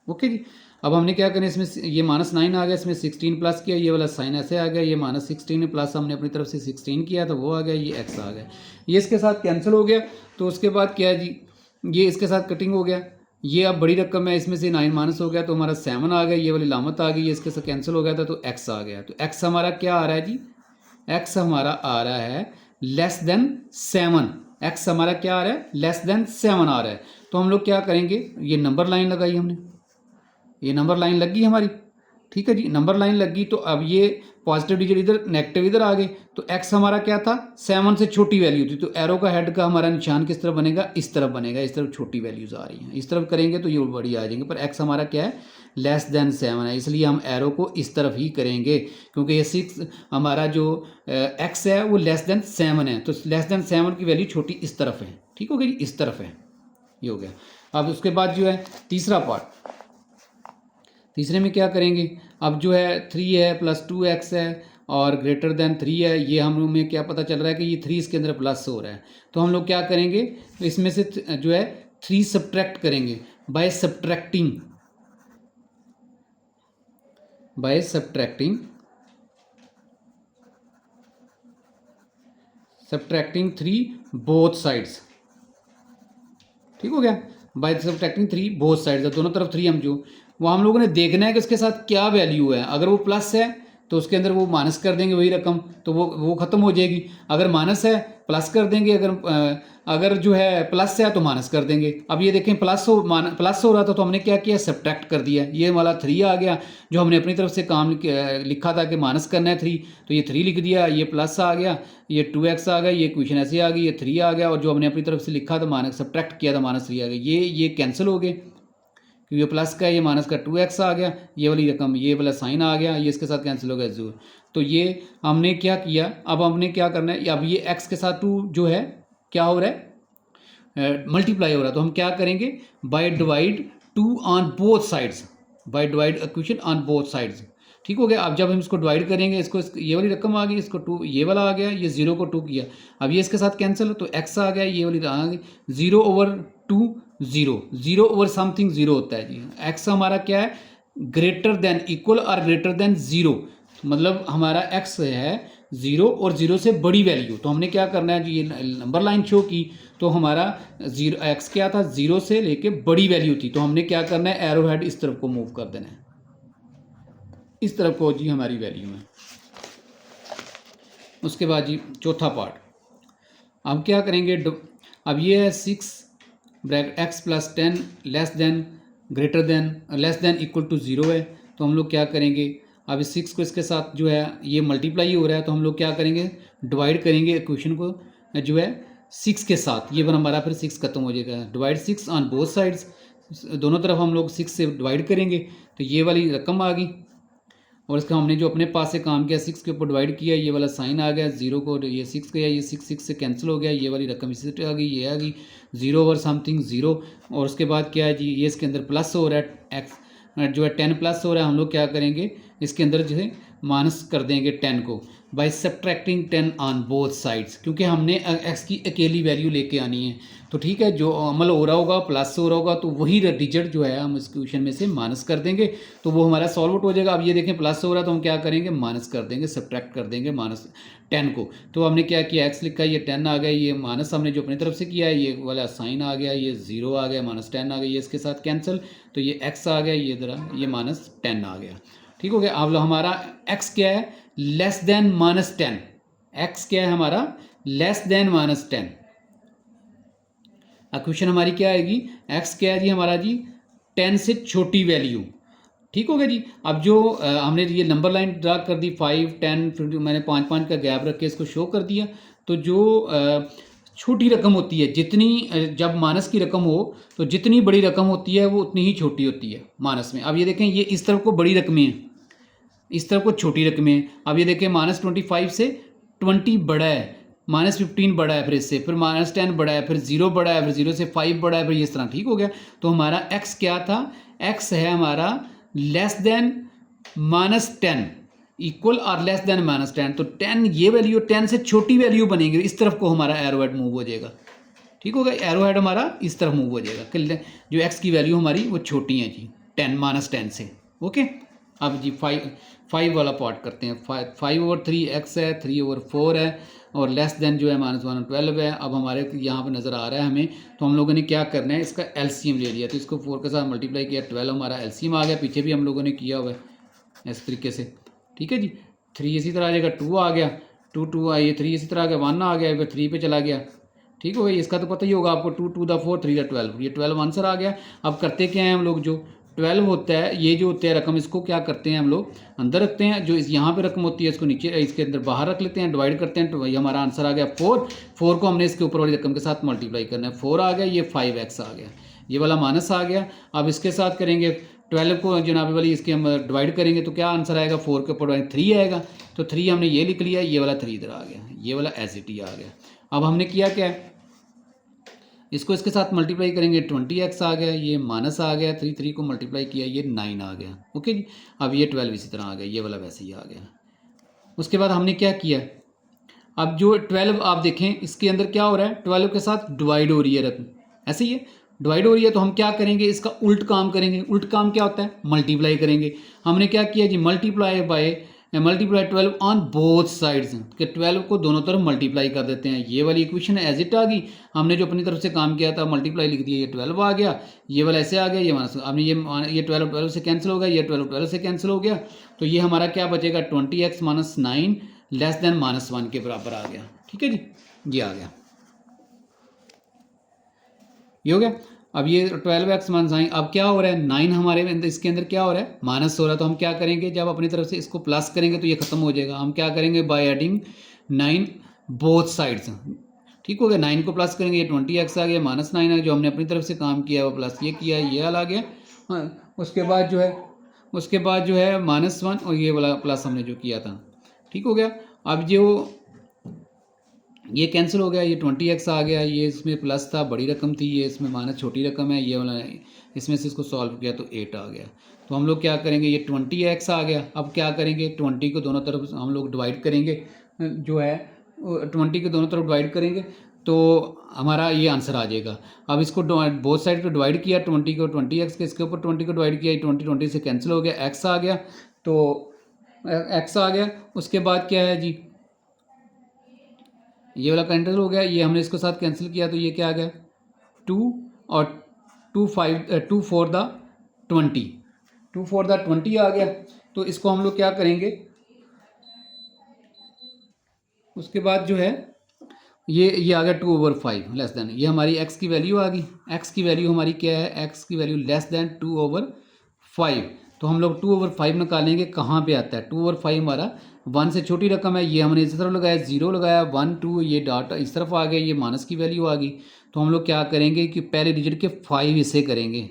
okay जी। अब हमने क्या करना है, इसमें ये -9 आ गया, इसमें 16 प्लस किया, ये वाला साइन ऐसे आ गया, ये -16 प्लस हमने अपनी तरफ से 16 किया, तो वो आ गया, ये x आ गया, ये इसके साथ कैंसिल हो गया। तो उसके बाद क्या है जी, ये इसके साथ कटिंग हो गया, ये अब बड़ी रकम है, इसमें से 9 माइनस हो गया, तो हमारा 7 आ गया, ये वाली लामत आ गई, ये इसके साथ कैंसिल हो गया था, तो x आ गया। तो x हमारा क्या आ रहा है जी, x हमारा आ रहा है लेस देन 7, x हमारा क्या आ रहा है, लेस देन 7 आ रहा है। तो हम लोग क्या करेंगे, ये नंबर लाइन लगाई हमने, ये नंबर लाइन लग गई हमारी, ठीक है जी, नंबर लाइन लग गई। तो अब ये पॉजिटिव डिजिट इधर, नेगेटिव इधर आ गए, तो x हमारा क्या था 7 से छोटी वैल्यू थी, तो एरो का हेड का हमारा निशान किस तरफ बनेगा, इस तरफ बनेगा, इस तरफ छोटी वैल्यूज आ रही हैं, इस तरफ करेंगे तो ये बड़ी आ जाएंगे, पर x हमारा क्या है लेस देन 7 है, इसलिए हम एरो को इस तरफ ही करेंगे, क्योंकि ये 6 हमारा जो x है वो लेस देन 7 है, तो लेस देन 7 की वैल्यू छोटी इस तरफ है, ठीक हो गया जी, इस तरफ है, ये हो गया। अब उसके बाद जो है तीसरा पार्ट, तीसरे में क्या करेंगे, अब जो है 3 है प्लस 2x है और ग्रेटर देन 3 है, ये हम लोग में क्या पता चल रहा है कि ये 3 इसके अंदर प्लस हो रहा है, तो हम लोग क्या करेंगे, इसमें से जो है 3 सब्ट्रैक्ट करेंगे बाय सब्ट्रैक्टिंग 3 बोथ साइड्स, ठीक हो गया, बाय सब्ट्रैक्टिंग 3 बोथ साइड्स, दोनों तरफ 3 हम जो वो हम लोगों ने देखना है कि उसके साथ क्या वैल्यू है, अगर वो प्लस है तो उसके अंदर वो माइनस कर देंगे वही रकम, तो वो ख़त्म हो जाएगी, अगर माइनस है प्लस कर देंगे, अगर जो है प्लस है तो माइनस कर देंगे। अब ये देखें प्लस हो रहा था तो हमने क्या किया, सब्ट्रैक्ट कर दिया, ये वाला 3 आ गया, जो हमने अपनी तरफ से काम लिखा था कि माइनस करना है 3, तो ये 3 लिख दिया, ये प्लस आ गया, ये 2x आ गया, ये इक्वेशन ऐसे आ गई, ये 3 आ गया, और जो हमने अपनी तरफ से लिखा था माइनस सब्ट्रैक्ट किया था -3 आ गया, ये कैंसिल हो गए, क्योंकि ये प्लस का ये माइनस का 2x आ गया, ये वाली रकम ये वाला साइन आ गया, ये इसके साथ कैंसिल हो गया 0, तो ये हमने क्या किया, अब हमने क्या करना है, अब ये x के साथ 2 जो है क्या हो रहा है मल्टीप्लाई हो रहा है, तो हम क्या करेंगे by divide 2 on both sides, by divide equation on both sides, ठीक हो गया। अब जब हम इसको डिवाइड करेंगे, इसको ये वाली रकम आ गई, इसको 2 ये वाला आ गया, ये 0 को 2 किया, अब ये इसके साथ कैंसिल, तो x आ गया, ये वाली आ गई 0/2 0 ओवर समथिंग 0 होता है जी, x हमारा क्या है ग्रेटर देन इक्वल और ग्रेटर देन 0, मतलब हमारा x है 0 और 0 से बड़ी वैल्यू, तो हमने क्या करना है जी, ये नंबर लाइन शो की, तो हमारा 0 x क्या था 0 से लेके बड़ी वैल्यू थी, तो हमने क्या करना है एरो हेड इस तरफ को मूव कर देना है, इस तरफ को जी हमारी वैल्यू है। उसके बाद जी चौथा पार्ट, अब क्या करेंगे, अब ये है 6 bracket x plus 10 less than equal to 0 है, तो हम लोग क्या करेंगे, अब इस 6 को इसके साथ जो है ये मल्टीप्लाई हो रहा है, तो हम लोग क्या करेंगे डिवाइड करेंगे इक्वेशन को जो है 6 के साथ, ये वन हमारा फिर 6 खत्म हो जाएगा, डिवाइड 6 ऑन बोथ साइड्स, दोनों तरफ हम लोग 6 से डिवाइड करेंगे, तो ये वाली रकम आ गई, और इसका हमने जो अपने पास से काम किया 6 के ऊपर डिवाइड किया, ये वाला साइन आ गया, 0 को ये 6 गया, ये 6 से कैंसिल हो गया, ये वाली रकम इसी से आ गई, ये आ गई 0 ओवर समथिंग 0, और उसके बाद क्या है जी, ये इसके अंदर प्लस हो रहा है, x जो है 10 प्लस हो रहा है, हम लोग क्या करेंगे इसके अंदर जो है माइनस कर देंगे 10 को by subtracting 10 on both sides, क्योंकि हमने x की अकेली वैल्यू लेके आनी है, तो ठीक है, जो अमल हो रहा होगा प्लस हो रहा होगा, तो वही डिजिट जो है हम इस क्वेश्चन में से माइनस कर देंगे, तो वो हमारा सॉल्व आउट हो जाएगा। अब ये देखें प्लस हो रहा है, तो हम क्या करेंगे माइनस कर देंगे, सब्ट्रैक्ट कर देंगे -10 को, तो हमने क्या किया x लिखा, ये 10 आ गया, ये माइनस हमने जो अपनी तरफ से किया है, ये वाला साइन आ गया, ये 0 आ गया, -10 आ गया, ये इसके साथ कैंसिल, तो ये x आ गया, ये इधर ये -10 आ गया, ठीक हो गया। अब हमारा x क्या है लेस देन -10, x क्या है हमारा लेस देन -10, क्वेश्चन हमारी क्या आएगी, x क्या है जी हमारा जी 10 से छोटी वैल्यू, ठीक हो गया जी। अब जो हमने ये नंबर लाइन ड्रा कर दी 5 10 50, मैंने 5 का गैप रख के इसको शो कर दिया, तो जो छोटी रकम होती है, जितनी जब माइनस की रकम हो तो जितनी बड़ी रकम होती है वो उतनी ही छोटी होती है माइनस में। अब ये देखें, ये इस तरफ को बड़ी रकमें हैं, इस तरफ को छोटी रकमें हैं। अब ये देखें -25 से 20 बड़ा है, -15 बड़ा है, फिर इससे फिर -10 बड़ा है, फिर 0 बड़ा है, फिर 0 से 5 बड़ा है, फिर इस तरह, ठीक हो गया। तो हमारा x क्या था, x है हमारा लेस देन -10 इक्वल और लेस देन -10, तो 10 ये वैल्यू 10 से छोटी वैल्यू बनेगी, इस तरफ को हमारा एरो हेड मूव हो जाएगा, ठीक हो गया, एरो हेड हमारा इस तरफ मूव हो जाएगा, जो x की वैल्यू हमारी वो छोटी है जी 10 से, ओके। अब जी 5 वाला पार्ट करते हैं, 5/3 x है, 3/4 है, और लेस देन जो है -1 12 है। अब हमारे यहाँ पर नज़र आ रहा है हमें, तो हम लोगों ने क्या करना है, इसका एलसीएम ले लिया, तो इसको 4 के साथ मल्टीप्लाई किया, 12 हमारा एलसीएम आ गया, पीछे भी हम लोगों ने किया हुआ है इस तरीके से, ठीक है जी। 3 इसी तरह आ जाएगा, 2 आ गया, 2 आइए, 3 इसी तरह आ गया, 1 आ गया, फिर 3 पे चला गया, ठीक हो गया। इसका तो पता ही होगा आपको, 2 2 4 3 12, ये 12 आंसर आ गया। अब करते क्या हैं हम लोग, जो 12 होता है, ये जो होता है रकम, इसको क्या करते हैं हम लोग अंदर रखते हैं, जो इस यहाँ पे रकम होती है इसको नीचे इसके अंदर बाहर रख लेते हैं, डिवाइड करते हैं, तो ये हमारा आंसर आ गया 4। 4 को हमने इसके ऊपर वाली रकम के साथ मल्टीप्लाई करना है, 4 आ गया, ये 5x आ गया, ये वाला माइनस आ गया। अब इसके साथ करेंगे 12 को जनाब वाली इसके हम डिवाइड करेंगे तो क्या आंसर आएगा, 4 के ऊपर 3 आएगा, तो 3 हमने ये लिख लिया, ये वाला 3 इधर आ गया, ये वाला एज इट ही आ गया। अब हमने किया क्या है, इसको इसके साथ मल्टीप्लाई करेंगे, 20x आ गया, ये माइनस आ गया, 3 को मल्टीप्लाई किया, ये 9 आ गया। ओके जी, अब ये 12 इसी तरह आ गया, ये वाला वैसे ही आ गया। उसके बाद हमने क्या किया, अब जो 12 आप देखें इसके अंदर क्या हो रहा है, 12 के साथ डिवाइड हो रही है रकम, ऐसे ही है, डिवाइड हो रही है, तो हम क्या करेंगे, इसका उल्ट काम करेंगे। उल्ट काम क्या होता है, मल्टीप्लाई करेंगे। हमने क्या किया जी, मल्टीप्लाई 12 ऑन बोथ साइड्स, कि 12 को दोनों तरफ मल्टीप्लाई कर देते हैं। ये वाली इक्वेशन एज इट आ गई, हमने जो अपनी तरफ से काम किया था मल्टीप्लाई लिख दिया, ये 12 आ गया, ये वाला ऐसे आ गया, ये माइनस, हमने ये 12 से कैंसिल हो गया, ये 12 से कैंसिल हो गया, तो ये हमारा क्या बचेगा, 20x माइनस 9 लेस देन -1 के बराबर आ गया। ठीक है जी, ये आ गया, ये हो गया। अब ये 12x माइनस 9, अब क्या हो रहा है, 9 हमारे इसके अंदर क्या हो रहा है, माइनस हो रहा है, तो हम क्या करेंगे, जब अपनी तरफ से इसको प्लस करेंगे तो ये खत्म हो जाएगा। हम क्या करेंगे, बाय एडिंग 9 बोथ साइड्स, ठीक हो गया, 9 को प्लस करेंगे, ये 20x आ गया, -9 है, जो हमने अपनी तरफ से काम किया है वो प्लस ये किया, ये वाला आ गया। हाँ, उसके बाद जो है -1 और ये वाला प्लस हमने जो किया था, ठीक हो गया। अब जो ये कैंसिल हो गया, ये 20x आ गया, ये इसमें प्लस था, बड़ी रकम थी, ये इसमें माइनस छोटी रकम है, ये वाला इसमें से इसको सॉल्व किया तो 8 आ गया। तो हम लोग क्या करेंगे, ये 20x आ गया, अब क्या करेंगे, 20 को दोनों तरफ हम लोग डिवाइड करेंगे, जो है 20 को दोनों तरफ डिवाइड करेंगे तो हमारा ये आंसर आ जाएगा। अब इसको बोथ साइड पर डिवाइड किया, 20 को 20x के इसके ऊपर 20 को डिवाइड किया, 20 से कैंसिल हो गया, x आ गया, तो x आ गया। उसके बाद क्या है जी, ये वाला कैंसिल हो गया, ये हमने इसको साथ कैंसिल किया, तो ये क्या आ गया, 2 और 2 4 द 20 आ गया। तो इसको हम लोग क्या करेंगे, उसके बाद जो है ये आ गया 2/5 लेस देन, ये हमारी x की वैल्यू आ गई। x की वैल्यू हमारी क्या है, x की वैल्यू लेस देन 2/5, तो हम लोग 2/5 निकालेंगे, कहाँ पे आता है 2/5 हमारा 1 से छोटी रकम है, ये हमने इस तरफ लगाया, 0 लगाया, 1 2 ये डाटा इस तरफ आ गया, ये माइनस की वैल्यू आ गई। तो हम लोग क्या करेंगे कि पहले डिजिट के 5 हिस्से करेंगे,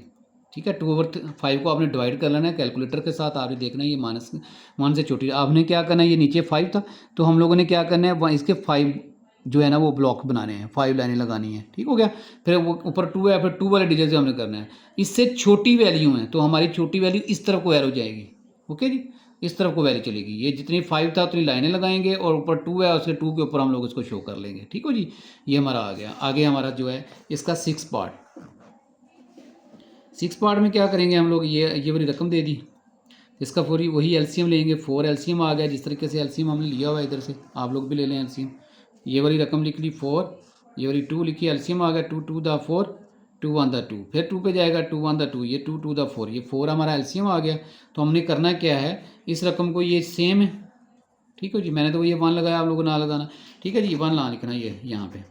ठीक है। 2/5 को आपने डिवाइड कर लेना है कैलकुलेटर के साथ, आपने देखना है ये -1 से छोटी, आपने क्या करना है, ये नीचे 5 था, तो हम लोगों ने क्या करना है, इसके 5 जो है ना वो ब्लॉक बनाने हैं, 5 लाइनें लगानी है, ठीक हो गया। फिर वो ऊपर 2 है, फिर 2 वाले डिजिट से हमने करना है, इससे छोटी वैल्यू है तो हमारी छोटी वैल्यू इस तरफ को एरो जाएगी। ओके जी, इस तरफ को वैल्यू चलेगी, ये जितनी 5 था उतनी लाइनें लगाएंगे, और ऊपर 2 है, उसके 2 के ऊपर हम लोग इसको शो कर लेंगे, ठीक हो जी। ये हमारा आ गया। आगे हमारा जो है इसका 6 पार्ट में क्या करेंगे हम लोग, ये वाली रकम दे दी, इसका पूरी वही एलसीएम लेंगे, 4 एलसीएम आ गया, जिस तरीके से एलसीएम हमने लिया हुआ है इधर से, आप लोग भी ले लें एलसीएम। ये वाली रकम लिख ली 4, ये वाली 2 लिखी, एलसीएम आ गया 2 2 द 4, 2 1 द 2, फिर 2 पे जाएगा 2 1 द 2, ये 2 2 द 4, ये 4 हमारा एलसीएम आ गया। तो हमने करना क्या है, इस रकम को, ये सेम है, ठीक है जी, मैंने तो ये 1 लगाया, आप लोगों को ना लगाना, ठीक है जी, 1 ना लिखना, ये यहाँ पे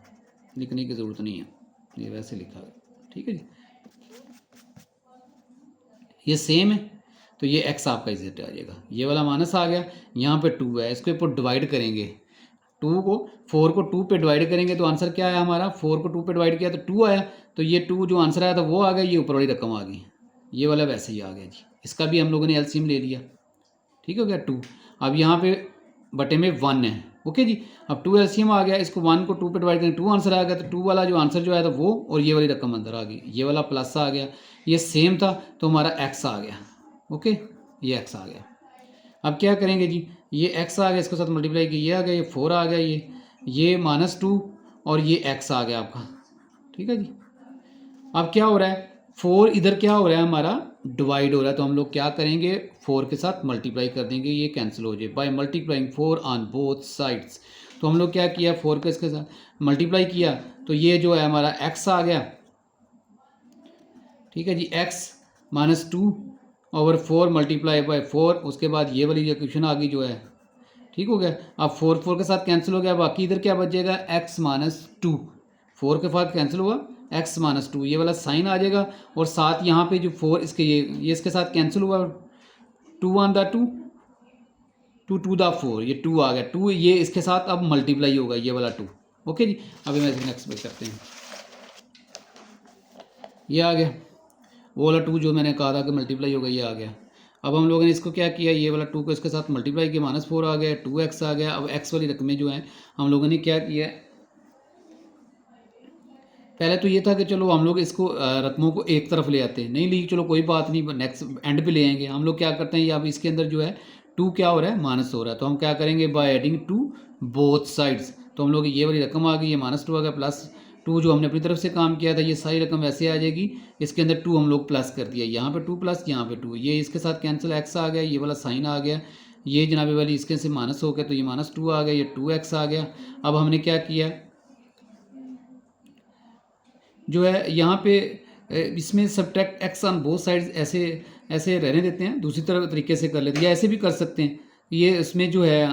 लिखने की ज़रूरत नहीं है, ये वैसे लिखा है, ठीक है जी, ये सेम है, तो ये x आपका इजेट आ जाएगा, ये वाला माइनस आ गया, यहाँ पे 2 है, इसके ऊपर डिवाइड करेंगे, 4 को 2 पे डिवाइड करेंगे तो आंसर क्या आया हमारा, 4 को 2 पे डिवाइड किया तो 2 आया, तो ये 2 जो आंसर आया था वो आ गया, ये ऊपर वाली रकम आ गई, ये वाला वैसे ही आ गया जी, इसका भी हम लोगों ने एलसीएम ले लिया, ठीक हो गया 2। अब यहाँ पे बटे में 1 है, ओके जी। अब 2 एलसीएम आ गया, इसको 1 को 2 पे डिवाइड करें, 2 आंसर आ गया, तो 2 वाला जो आंसर जो आया था वो, और ये वाली रकम अंदर आ गई, ये वाला प्लस आ गया, ये सेम था तो हमारा x आ गया, ओके, ये x आ गया। अब क्या करेंगे जी, ये x आ गया, इसके साथ मल्टीप्लाई किया, ये आ गया, ये 4 आ गया, ये -2 और ये x आ गया आपका, ठीक है जी। अब क्या हो रहा है, 4 इधर क्या हो रहा है हमारा, डिवाइड हो रहा है, तो हम लोग क्या करेंगे, 4 के साथ मल्टीप्लाई कर देंगे, ये कैंसिल हो जाए, by multiplying 4 on both sides. तो हम लोग क्या किया, 4 के इसके साथ मल्टीप्लाई किया, तो ये जो है हमारा x आ गया, ठीक है जी, x -2/4 मल्टीप्लाई बाय 4, उसके बाद ये वाली इक्वेशन आ गई जो है, ठीक हो गया। अब 4 4 के साथ कैंसिल हो गया, बाकी इधर क्या बचेगा, x -2, 4 के साथ कैंसिल हुआ, एक्स माइनस टू, ये वाला साइन आ जाएगा और साथ यहाँ पे जो 4 इसके ये इसके साथ कैंसिल हुआ, 2 वन द 2, 2 टू द 4, ये 2 आ गया, 2 ये इसके साथ अब मल्टीप्लाई होगा ये वाला 2। ओके जी, अभी मैं इसको नेक्स्ट पे करते हैं। ये आ गया वो वाला 2 जो मैंने कहा था कि मल्टीप्लाई होगा, ये आ गया। अब हम लोगों ने इसको क्या किया, ये वाला 2 को इसके साथ मल्टीप्लाई किया, -4 आ गया, 2x आ गया। अब x वाली रकमें जो हैं हम लोगों ने क्या किया, पहले तो ये था कि चलो हम लोग इसको रकमों को एक तरफ ले आते हैं, नहीं ली चलो कोई बात नहीं, नेक्स्ट एंड पे ले आएंगे। हम लोग क्या करते हैं, अब इसके अंदर जो है 2 क्या हो रहा है, माइनस हो रहा है, तो हम क्या करेंगे, by adding to both sides. तो हम लोग ये वाली रकम आ गई, ये -2 आ गया, +2 जो हमने अपनी तरफ से काम किया था, ये सारी रकम ऐसे आ जाएगी, इसके अंदर 2 हम लोग प्लस कर दिया, यहाँ पे 2 प्लस, यहाँ पे 2, ये इसके साथ कैंसिल, x आ गया, ये वाला साइन आ गया, ये जनाबे वाली इसके से माइनस हो गया, तो ये -2 आ गया, ये 2x आ गया। अब हमने क्या किया जो है यहाँ पे इसमें subtract x on both sides ऐसे ऐसे रहने देते हैं, दूसरी तरह तरीके से कर लेते हैं, या ऐसे भी कर सकते हैं। ये इसमें जो है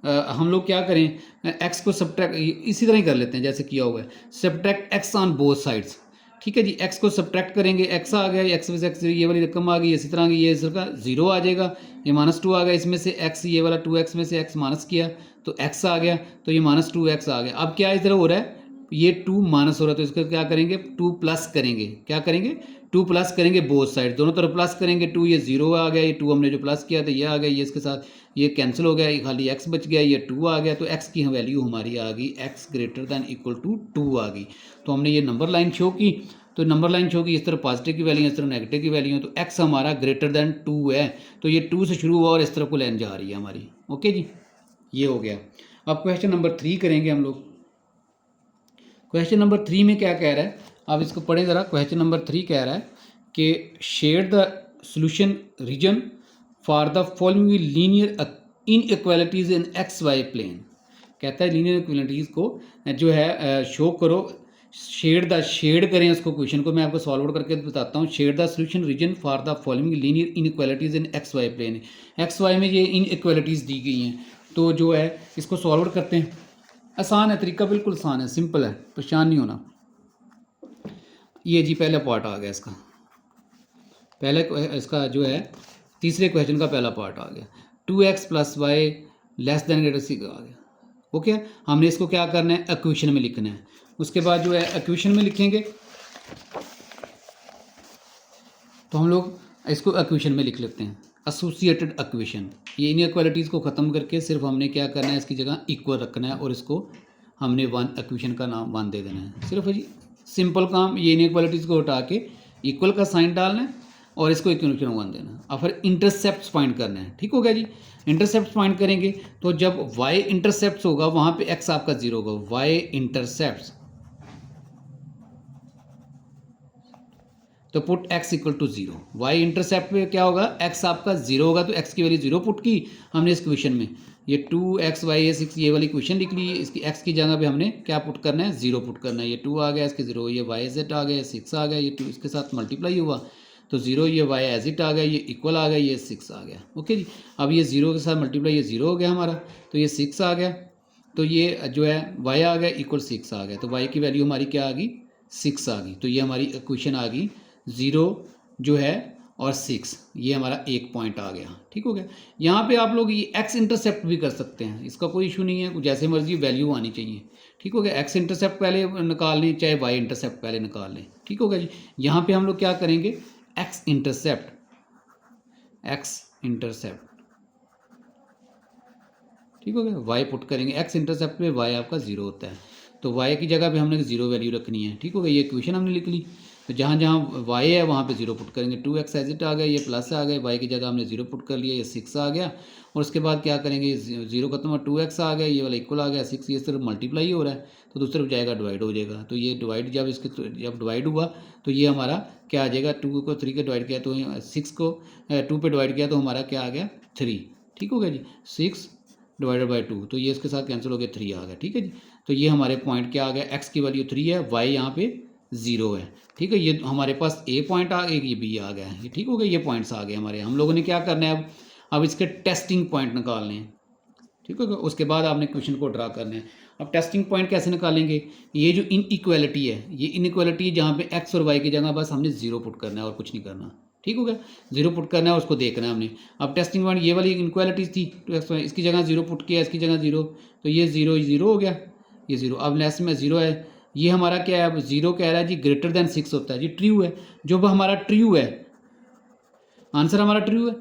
हम लोग क्या करें, एक्स को सब्ट्रैक्ट इसी तरह ही कर लेते हैं जैसे किया हुआ है, subtract x on both sides. ठीक है जी, एक्स को सब्ट्रैक्ट करेंगे, एक्स आ गया, एक्स में से एक्स, ये वाली रकम आ गई, इसी तरह की ये इसका 0 आ जाएगा, ये -2 आ गया, इसमें से एक्स, ये वाला 2x में से एक्स माइनस किया तो x आ गया, तो ये -2x आ गया। अब क्या इस तरह हो रहा है, ये 2 माइनस हो रहा है, तो इसका क्या करेंगे, 2 प्लस करेंगे, क्या करेंगे, 2 प्लस करेंगे, बोथ साइड दोनों तरफ प्लस करेंगे, 2 ये 0 आ गया, ये 2 हमने जो प्लस किया था ये आ गया, ये इसके साथ ये कैंसिल हो गया, ये खाली x बच गया, ये 2 आ गया, तो x की वैल्यू हमारी आ गई x greater than equal to 2 आ गई। तो हमने ये नंबर लाइन शो की, तो नंबर लाइन शो की, इस तरफ पॉजिटिव की वैल्यू, इस तरफ नेगेटिव की वैल्यू, तो x हमारा ग्रेटर दैन 2 है, तो ये 2 से शुरू हुआ और इस तरफ को लाइन जा रही है हमारी। ओके जी, ये हो गया। अब क्वेश्चन नंबर 3 करेंगे हम लोग। क्वेश्चन नंबर 3 में क्या कह रहा है, आप इसको पढ़ें ज़रा। क्वेश्चन नंबर 3 कह रहा है कि share the solution region for the following linear inequalities in X Y plane. कहता है लीनियर इक्वालिटीज़ को जो है शो करो, शेड करें उसको, क्वेश्चन को मैं आपको सॉल्व आउट करके बताता हूँ। Share the solution region for the following linear inequalities in X Y plane. X Y में ये इनइक्वालिटीज़ दी गई हैं, तो जो है इसको सॉल्व आउट करते हैं। आसान है, तरीका बिल्कुल आसान है, सिंपल है, परेशान नहीं होना। ये जी पहला पार्ट आ गया इसका, पहले इसका जो है तीसरे क्वेश्चन का पहला पार्ट आ गया, 2x + y less than greater c आ गया। ओके, हमने इसको क्या करना है, इक्वेशन में लिखना है। उसके बाद जो है इक्वेशन में लिखेंगे, तो हम लोग इसको इक्वेशन में लिख लेते हैं, एसोसिएटेड इक्वेशन। ये इनइक्वालिटीज़ को ख़त्म करके सिर्फ हमने क्या करना है, इसकी जगह इक्वल रखना है और इसको हमने 1 इक्वेशन का नाम 1 दे देना है। सिर्फ जी सिंपल काम, ये इनइक्वालिटीज़ को हटा के इक्वल का साइन डालना है और इसको इक्वेशन 1 देना है। अब फिर इंटरसेप्ट फाइंड करना है। ठीक हो गया जी, इंटरसेप्ट फाइंड करेंगे तो जब y इंटरसेप्ट होगा वहाँ पे x आपका 0 होगा, y इंटरसेप्ट, तो put x equal to 0। Y intercept पे क्या होगा, x आपका 0 होगा, तो x की वैल्यू 0 पुट की हमने इस क्वेश्चन में। ये 2x y है 6, ये वाली क्वेश्चन लिख ली, इसकी x की जगह पे हमने क्या पुट करना है, 0 पुट करना है। ये 2 आ गया, इसके 0, ये y z आ गया, 6 आ गया, ये 2 इसके साथ मल्टीप्लाई हुआ तो 0, ये y एज इट आ गया, ये इक्वल आ गया, ये 6 आ गया। ओके जी, अब ये 0 के साथ मल्टीप्लाई, ये 0 हो गया हमारा, तो ये 6 आ गया, तो ये जो है y आ गया इक्वल 6 आ गया, तो y की वैल्यू हमारी क्या आ गई, 6 आ गई। तो ये हमारी इक्वेशन आ गई 0 जो है और 6, ये हमारा एक पॉइंट आ गया। ठीक हो गया। यहाँ पे आप लोग ये x इंटरसेप्ट भी कर सकते हैं, इसका कोई इशू नहीं है, जैसे मर्जी वैल्यू आनी चाहिए। ठीक हो गया, x इंटरसेप्ट पहले निकाल लें चाहे y इंटरसेप्ट पहले निकाल लें। ठीक हो गया जी, यहाँ पे हम लोग क्या करेंगे, x इंटरसेप्ट ठीक हो गया, y पुट करेंगे, x इंटरसेप्ट पे y आपका 0 होता है, तो y की जगह पे हमने 0 वैल्यू रखनी है। ठीक हो गया, ये इक्वेशन हमने लिख ली, तो जहाँ जहाँ y है वहाँ पे 0 पुट करेंगे। 2x एज इट आ गया, ये प्लस आ गया, y की जगह हमने 0 पुट कर लिया, ये 6 आ गया, और उसके बाद क्या करेंगे, 0 खत्म हुआ, 2x आ गया, ये वाला इक्वल आ गया, 6 ये सिर्फ मल्टीप्लाई हो रहा है, तो दूसरी तरफ जाएगा डिवाइड हो जाएगा, तो ये डिवाइड जब डिवाइड हुआ तो ये हमारा क्या आ जाएगा, 2 को 3 के डिवाइड किया तो 6 को 2 पे डिवाइड किया तो हमारा क्या आ गया, 3। ठीक हो गया जी, 6 डिवाइडेड बाई 2, तो ये इसके साथ कैंसिल हो गया, 3 आ गया। ठीक है जी, तो ये हमारे पॉइंट क्या आ गया, x की वैल्यू 3 है, y यहाँ पे 0 है। ठीक है, ये हमारे पास a पॉइंट आ गया, ये b आ गया है। ठीक हो गया, ये पॉइंट्स आ गए हमारे। हम लोगों ने क्या करना है, अब इसके टेस्टिंग पॉइंट निकालने हैं। ठीक होगा। उसके बाद आपने क्वेश्चन को ड्रा करना है। अब टेस्टिंग पॉइंट कैसे निकालेंगे, ये जो इनइक्वालिटी है, ये इनइक्वालिटी जहाँ पे एक्स और वाई की जगह बस हमने जीरो पुट करना है और कुछ नहीं करना, ठीक हो गया। जीरो पुट करना है, उसको देखना है हमने। अब टेस्टिंग पॉइंट ये वाली इनइक्वालिटीज थी, तो एक्स वाई इसकी जगह जीरो पुट किया, इसकी जगह जीरो, तो ये जीरो जीरो हो गया, ये जीरो। अब लेस में जीरो है, ये हमारा क्या है, अब जीरो कह रहा है जी ग्रेटर देन 6 होता है जी, ट्रू है। जो हमारा ट्रू है, आंसर हमारा ट्रू है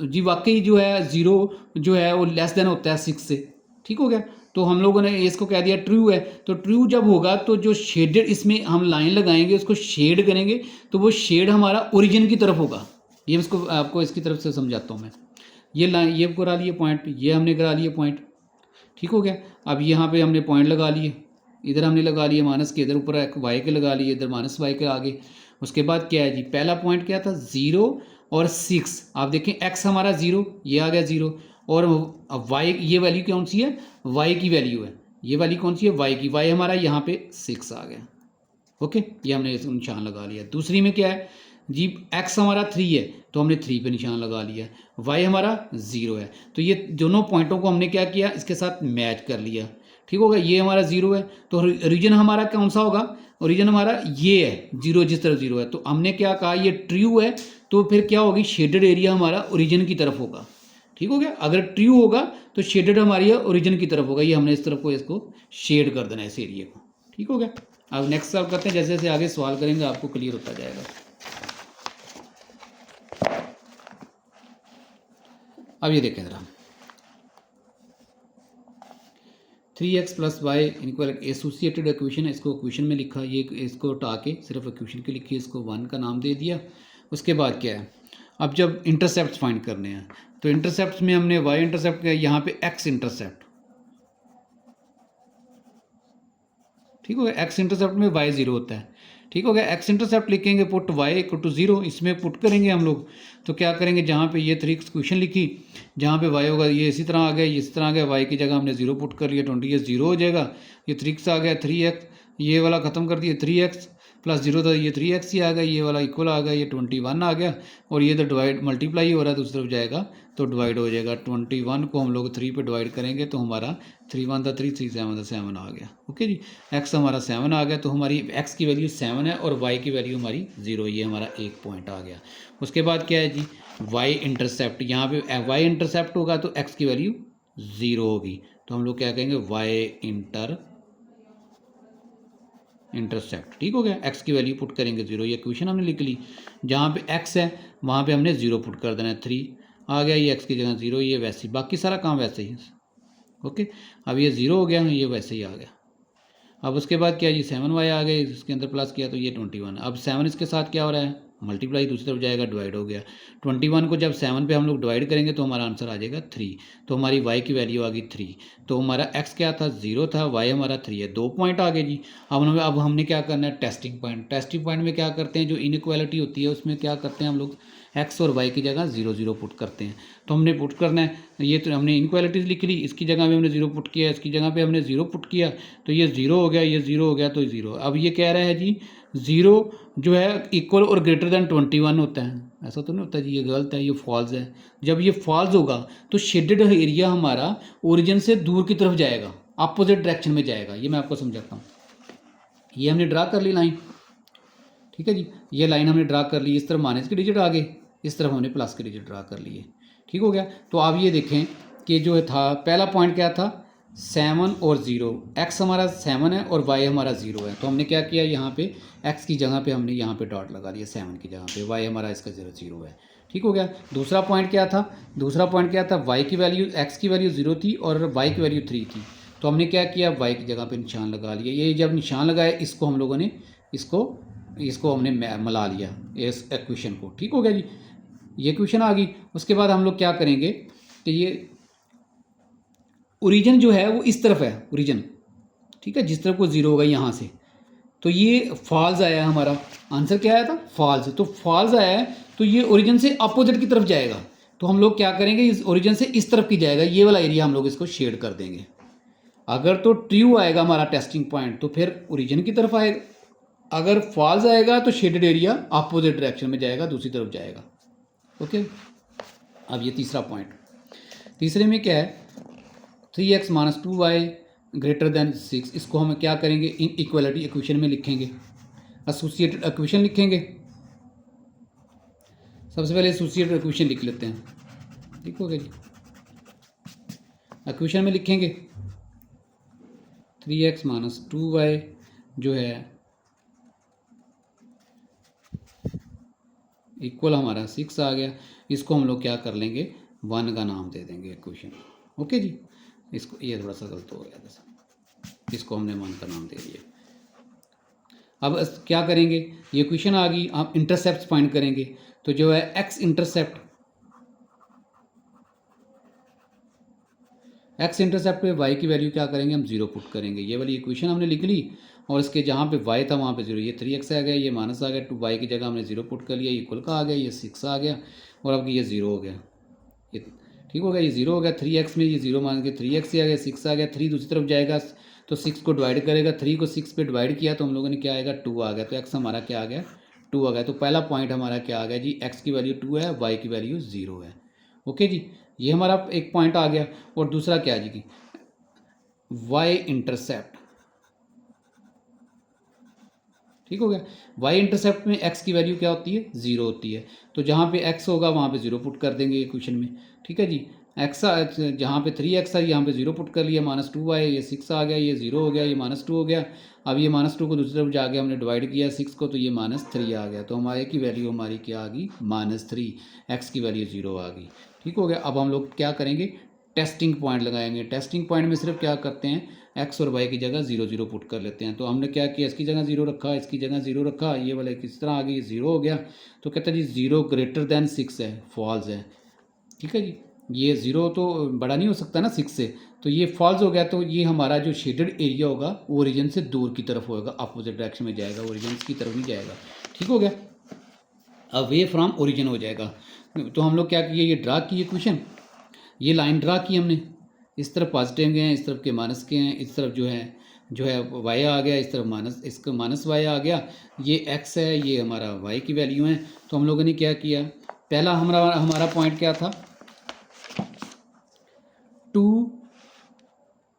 जी, वाकई जो है जीरो जो है वो लेस देन होता है 6 से, ठीक हो गया। तो हम लोगों ने इसको कह दिया ट्रू है, तो ट्रू जब होगा तो जो शेडेड इसमें हम लाइन लगाएंगे, उसको शेड करेंगे, तो वो शेड हमारा ओरिजिन की तरफ होगा। ये इसको आपको इसकी तरफ से समझाता हूँ मैं। ये लाइन ये करा लिए पॉइंट, ये हमने करा लिए पॉइंट, ठीक हो गया। अब यहाँ पे हमने पॉइंट लगा लिए, इधर हमने लगा लिए माइनस के, इधर ऊपर वाई के लगा लिए, इधर माइनस वाई के आगे। उसके बाद क्या है जी, पहला पॉइंट क्या था, 0 और 6। आप देखें एक्स हमारा 0, ये आ गया 0, और वाई ये वैल्यू कौन सी है, वाई की वैल्यू है, ये वाली कौन सी है, वाई की, वाई हमारा यहाँ पे 6 आ गया। ओके, ये हमने निशान लगा लिया। दूसरी में क्या है जी, एक्स हमारा 3 है, तो हमने 3 पे निशान लगा लिया। वाई हमारा 0 है, तो ये दोनों पॉइंटों को हमने क्या किया, इसके साथ मैच कर लिया, ठीक होगा। ये हमारा 0 है, तो रीजन हमारा कौन सा होगा, ओरिजिन हमारा ये है 0, जिस तरफ 0 है। तो हमने क्या कहा, ये ट्रू है, तो फिर क्या होगी, शेडेड एरिया हमारा ओरिजिन की तरफ होगा, ठीक हो गया। अगर ट्रू होगा तो शेडेड हमारी ओरिजिन की तरफ होगा, ये हमने इस तरफ को इसको शेड कर देना है इस एरिया को, ठीक हो गया। अब नेक्स्ट सवाल करते हैं, जैसे जैसे आगे सवाल करेंगे आपको क्लियर होता जाएगा। अब ये देखें ज़रा, 3x plus Y equal associated equation है, इसको इक्वेशन में लिखा, ये इसको हटा के सिर्फ इक्वेशन के लिखी, इसको 1 का नाम दे दिया। उसके बाद क्या है, अब जब इंटरसेप्ट फाइंड करने हैं, तो इंटरसेप्ट में हमने y इंटरसेप्ट किया, यहाँ पे x इंटरसेप्ट, ठीक हो गया। x इंटरसेप्ट में y 0 होता है, ठीक हो गया। x इंटरसेप्ट लिखेंगे, पुट y इक्वल टू 0, इसमें पुट करेंगे हम लोग। तो क्या करेंगे, जहाँ पे ये 3 क्वेश्चन लिखी, जहाँ पे y होगा ये इसी तरह आ गया, इसी तरह आ गया, y की जगह हमने 0 पुट कर लिया, 20 ये 0 हो जाएगा। ये 3x आ गया, 3x, ये वाला ख़त्म कर दिया, 3x प्लस 0 था, ये 3x ही आ गया, ये वाला इक्वल आ गया, ये 21 आ गया, और ये तो डिवाइड मल्टीप्लाई हो रहा है, दूसरी तरफ जाएगा तो डिवाइड हो जाएगा। 21 को हम लोग 3 पे डिवाइड करेंगे, तो हमारा 3 1 था 3, 3 7 था 7 आ गया। ओके जी, x हमारा 7 आ गया, तो हमारी x की वैल्यू 7 है और y की वैल्यू हमारी 0, ये हमारा एक पॉइंट आ गया। उसके बाद क्या है जी, y इंटरसेप्ट, यहाँ पे y इंटरसेप्ट होगा तो x की वैल्यू 0 होगी, तो हम लोग क्या कहेंगे, y इंटरसेप्ट, ठीक हो गया। x की वैल्यू पुट करेंगे 0, ये क्वेश्चन हमने लिख ली। जहाँ पे x है वहाँ पे हमने 0 पुट कर देना है, 3 आ गया, ये x की जगह 0, ये वैसे ही, बाकी सारा काम वैसे ही। ओके, अब ये 0 हो गया, ये वैसे ही आ गया। अब उसके बाद क्या जी, 7y आ गए, इसके अंदर प्लस किया तो ये 21। अब 7 इसके साथ क्या हो रहा है, मल्टीप्लाई, दूसरी तरफ जाएगा, डिवाइड हो गया। 21 को जब 7 पे हम लोग डिवाइड करेंगे तो हमारा आंसर आ जाएगा 3, तो हमारी y की वैल्यू आ गई 3। तो हमारा x क्या था, 0 था, y हमारा 3 है, 2 पॉइंट आ गए जी। अब हमने क्या करना है, टेस्टिंग पॉइंट। टेस्टिंग पॉइंट में क्या करते हैं, जो इनइक्वालिटी होती है उसमें क्या करते हैं हम लोग, x और y की जगह 0 0 पुट करते हैं। तो हमने पुट करना है, ये तो हमने इनक्वालिटीज़ लिख ली, इसकी जगह भी हमने 0 पुट किया, इसकी जगह पे हमने 0 पुट किया, तो ये 0 हो गया, ये 0 हो गया, तो 0। अब ये कह रहा है जी 0 जो है इक्वल और ग्रेटर देन 21 होता है, ऐसा तो नहीं होता जी, ये गलत है, ये फॉल्स है। जब ये फॉल्स होगा तो शेडेड एरिया हमारा ओरिजिन से दूर की तरफ जाएगा, अपोजिट डायरेक्शन में जाएगा। ये मैं आपको समझाता हूँ। ये हमने ड्रा कर ली लाइन, ठीक है जी, ये लाइन हमने ड्रा कर ली, इस तरफ माइनस के डिजिट आ गए, इस तरफ हमने प्लस के डिजिट ड्रा कर लिए, ठीक हो गया। तो आप ये देखें कि जो था पहला पॉइंट क्या था, 7 और 0, x हमारा 7 है और y हमारा 0 है, तो हमने क्या किया, यहाँ पे x की जगह पे हमने यहाँ पे डॉट लगा दिया, 7 की जगह पे, y हमारा इसका 0 है, ठीक हो गया। दूसरा पॉइंट क्या था, दूसरा पॉइंट क्या था, y की वैल्यू, x की वैल्यू 0 थी और y की वैल्यू 3 थी, तो हमने क्या किया, y की जगह पे निशान लगा लिया। ये जब निशान लगाए, इसको हम लोगों ने इसको हमने मिला लिया इस इक्वेशन को, ठीक हो गया जी, ये इक्वेशन आ गई। उसके बाद हम लोग क्या करेंगे कि ये ओरिजिन जो है वो इस तरफ है, ओरिजिन, ठीक है, जिस तरफ को 0 होगा यहाँ से, तो ये फॉल्स आया हमारा, आंसर क्या आया था, फॉल्स। तो फॉल्स आया है तो ये ओरिजिन से अपोजिट की तरफ जाएगा, तो हम लोग क्या करेंगे, इस ओरिजिन से इस तरफ की जाएगा, ये वाला एरिया हम लोग इसको शेड कर देंगे। अगर तो ट्रू आएगा हमारा टेस्टिंग पॉइंट तो फिर ओरिजिन की तरफ आएगा, अगर फॉल्स आएगा तो शेडेड एरिया अपोजिट डायरेक्शन में जाएगा, दूसरी तरफ जाएगा। ओके, अब ये तीसरा पॉइंट, तीसरे में क्या है, 3x minus 2y greater than 6, इसको हम क्या करेंगे, इन इक्वलिटी इक्वेशन में लिखेंगे, एसोसिएटेड इक्वेशन लिखेंगे। सबसे पहले एसोसिएटेड इक्वेशन लिख लेते हैं, ठीक हो गया जी। इक्वेशन में लिखेंगे 3x माइनस 2y जो है इक्वल हमारा 6 आ गया। इसको हम लोग क्या कर लेंगे, 1 का नाम दे देंगे इक्वेशन। ओके जी, इसको ये थोड़ा सा गलत हो गया था, इसको हमने 1 का नाम दे दिया। अब क्या करेंगे, ये इक्वेशन आ गई, आप इंटरसेप्ट फाइंड करेंगे। तो जो है एक्स इंटरसेप्ट पे वाई की वैल्यू क्या करेंगे, हम 0 पुट करेंगे। ये वाली इक्वेशन हमने लिख ली और इसके जहाँ पे वाई था वहाँ पे 0, ये 3x आ गया, ये माइनस आ गया, 2y की जगह हमने 0 पुट कर लिया, इक्वल का आ गया, ये 6 आ गया और अब ये 0 हो गया, ये ठीक हो गया, ये 0 हो गया। 3x में ये 0 मान के 3x ही आ गया, 6 आ गया। 3 दूसरी तरफ जाएगा तो 6 को डिवाइड करेगा, 3 को 6 पे डिवाइड किया तो हम लोगों ने क्या आएगा, 2 आ गया। तो x हमारा क्या आ गया, 2 आ गया। तो पहला पॉइंट हमारा क्या आ गया जी, x की वैल्यू 2 है, y की वैल्यू 0 है। ओके जी, ये हमारा एक पॉइंट आ गया। और दूसरा क्या है जी, वाई इंटरसेप्ट, ठीक हो गया। वाई इंटरसेप्ट में एक्स की वैल्यू क्या होती है, 0 होती है। तो जहाँ पे एक्स होगा वहाँ पे 0 पुट कर देंगे इक्वेशन में, ठीक है जी। एक्स जहाँ पे 3x है यहाँ पे 0 पुट कर लिया, माइनस 2y, ये 6 आ गया, ये 0 हो गया, ये -2 हो गया। अब ये -2 को दूसरी तरफ जाके हमने डिवाइड किया 6 को, तो ये -3 आ गया। तो हमारे की वैल्यू हमारी क्या आ गई, -3, एक्स की वैल्यू 0 आ गई, ठीक हो गया। अब हम लोग क्या करेंगे, टेस्टिंग पॉइंट लगाएंगे। टेस्टिंग पॉइंट में सिर्फ क्या करते हैं, एक्स और वाई की जगह 0 0 पुट कर लेते हैं। तो हमने क्या किया, इसकी जगह 0 रखा, इसकी जगह 0 रखा, ये वाला किस तरह आ गई, 0 हो गया। तो कहते हैं जी 0 ग्रेटर देन 6 है, फॉल्स है, ठीक है जी। ये 0 तो बड़ा नहीं हो सकता ना 6 से, तो ये फॉल्स हो गया। तो ये हमारा जो शेडेड एरिया होगा वो ओरिजिन से दूर की तरफ होगा, अपोजिट डायरेक्शन में जाएगा, ओरिजिन की तरफ नहीं जाएगा, ठीक हो गया। अवे फ्रॉम ओरिजिन हो जाएगा। तो हम लोग क्या किए, ये ड्रा किए इक्वेशन, ये लाइन ड्रा की हमने, इस तरफ पॉजिटिव के हैं, इस तरफ के माइनस के हैं, इस तरफ जो है वाई आ गया, इस तरफ माइनस, इसका माइनस वाई आ गया। ये एक्स है, ये हमारा वाई की वैल्यू है। तो हम लोगों ने क्या किया, पहला हमारा पॉइंट क्या था, 2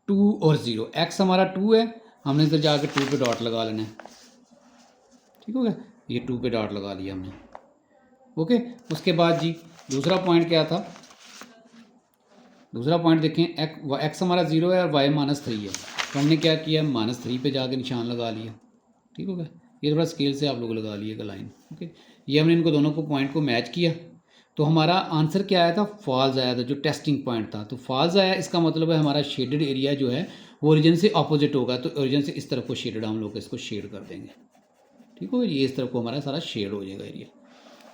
2 और 0। एक्स हमारा 2 है, हमने इधर जाकर 2 पे डॉट लगा लेना है, ठीक हो गया। ये 2 पे डॉट लगा लिया हमने, ओके। उसके बाद जी दूसरा पॉइंट क्या था, दूसरा पॉइंट देखें, एक्स हमारा 0 है और वाई -3 है। तो हमने क्या किया, -3 पे जाके निशान लगा लिया, ठीक हो गया। ये थोड़ा स्केल से आप लोग लगा लिएगा लाइन, ओके। ये हमने इनको दोनों को पॉइंट को मैच किया। तो हमारा आंसर क्या आया था, फॉल्स आया था, जो टेस्टिंग पॉइंट था। तो फॉल्स आया, इसका मतलब है हमारा शेडेड एरिया जो है वो ओरिजिन से ऑपोजिट होगा। तो ओरिजिन से इस तरफ को शेडेड, हम लोग इसको शेड कर देंगे, ठीक हो गया। ये इस तरफ को हमारा सारा शेड हो जाएगा एरिया।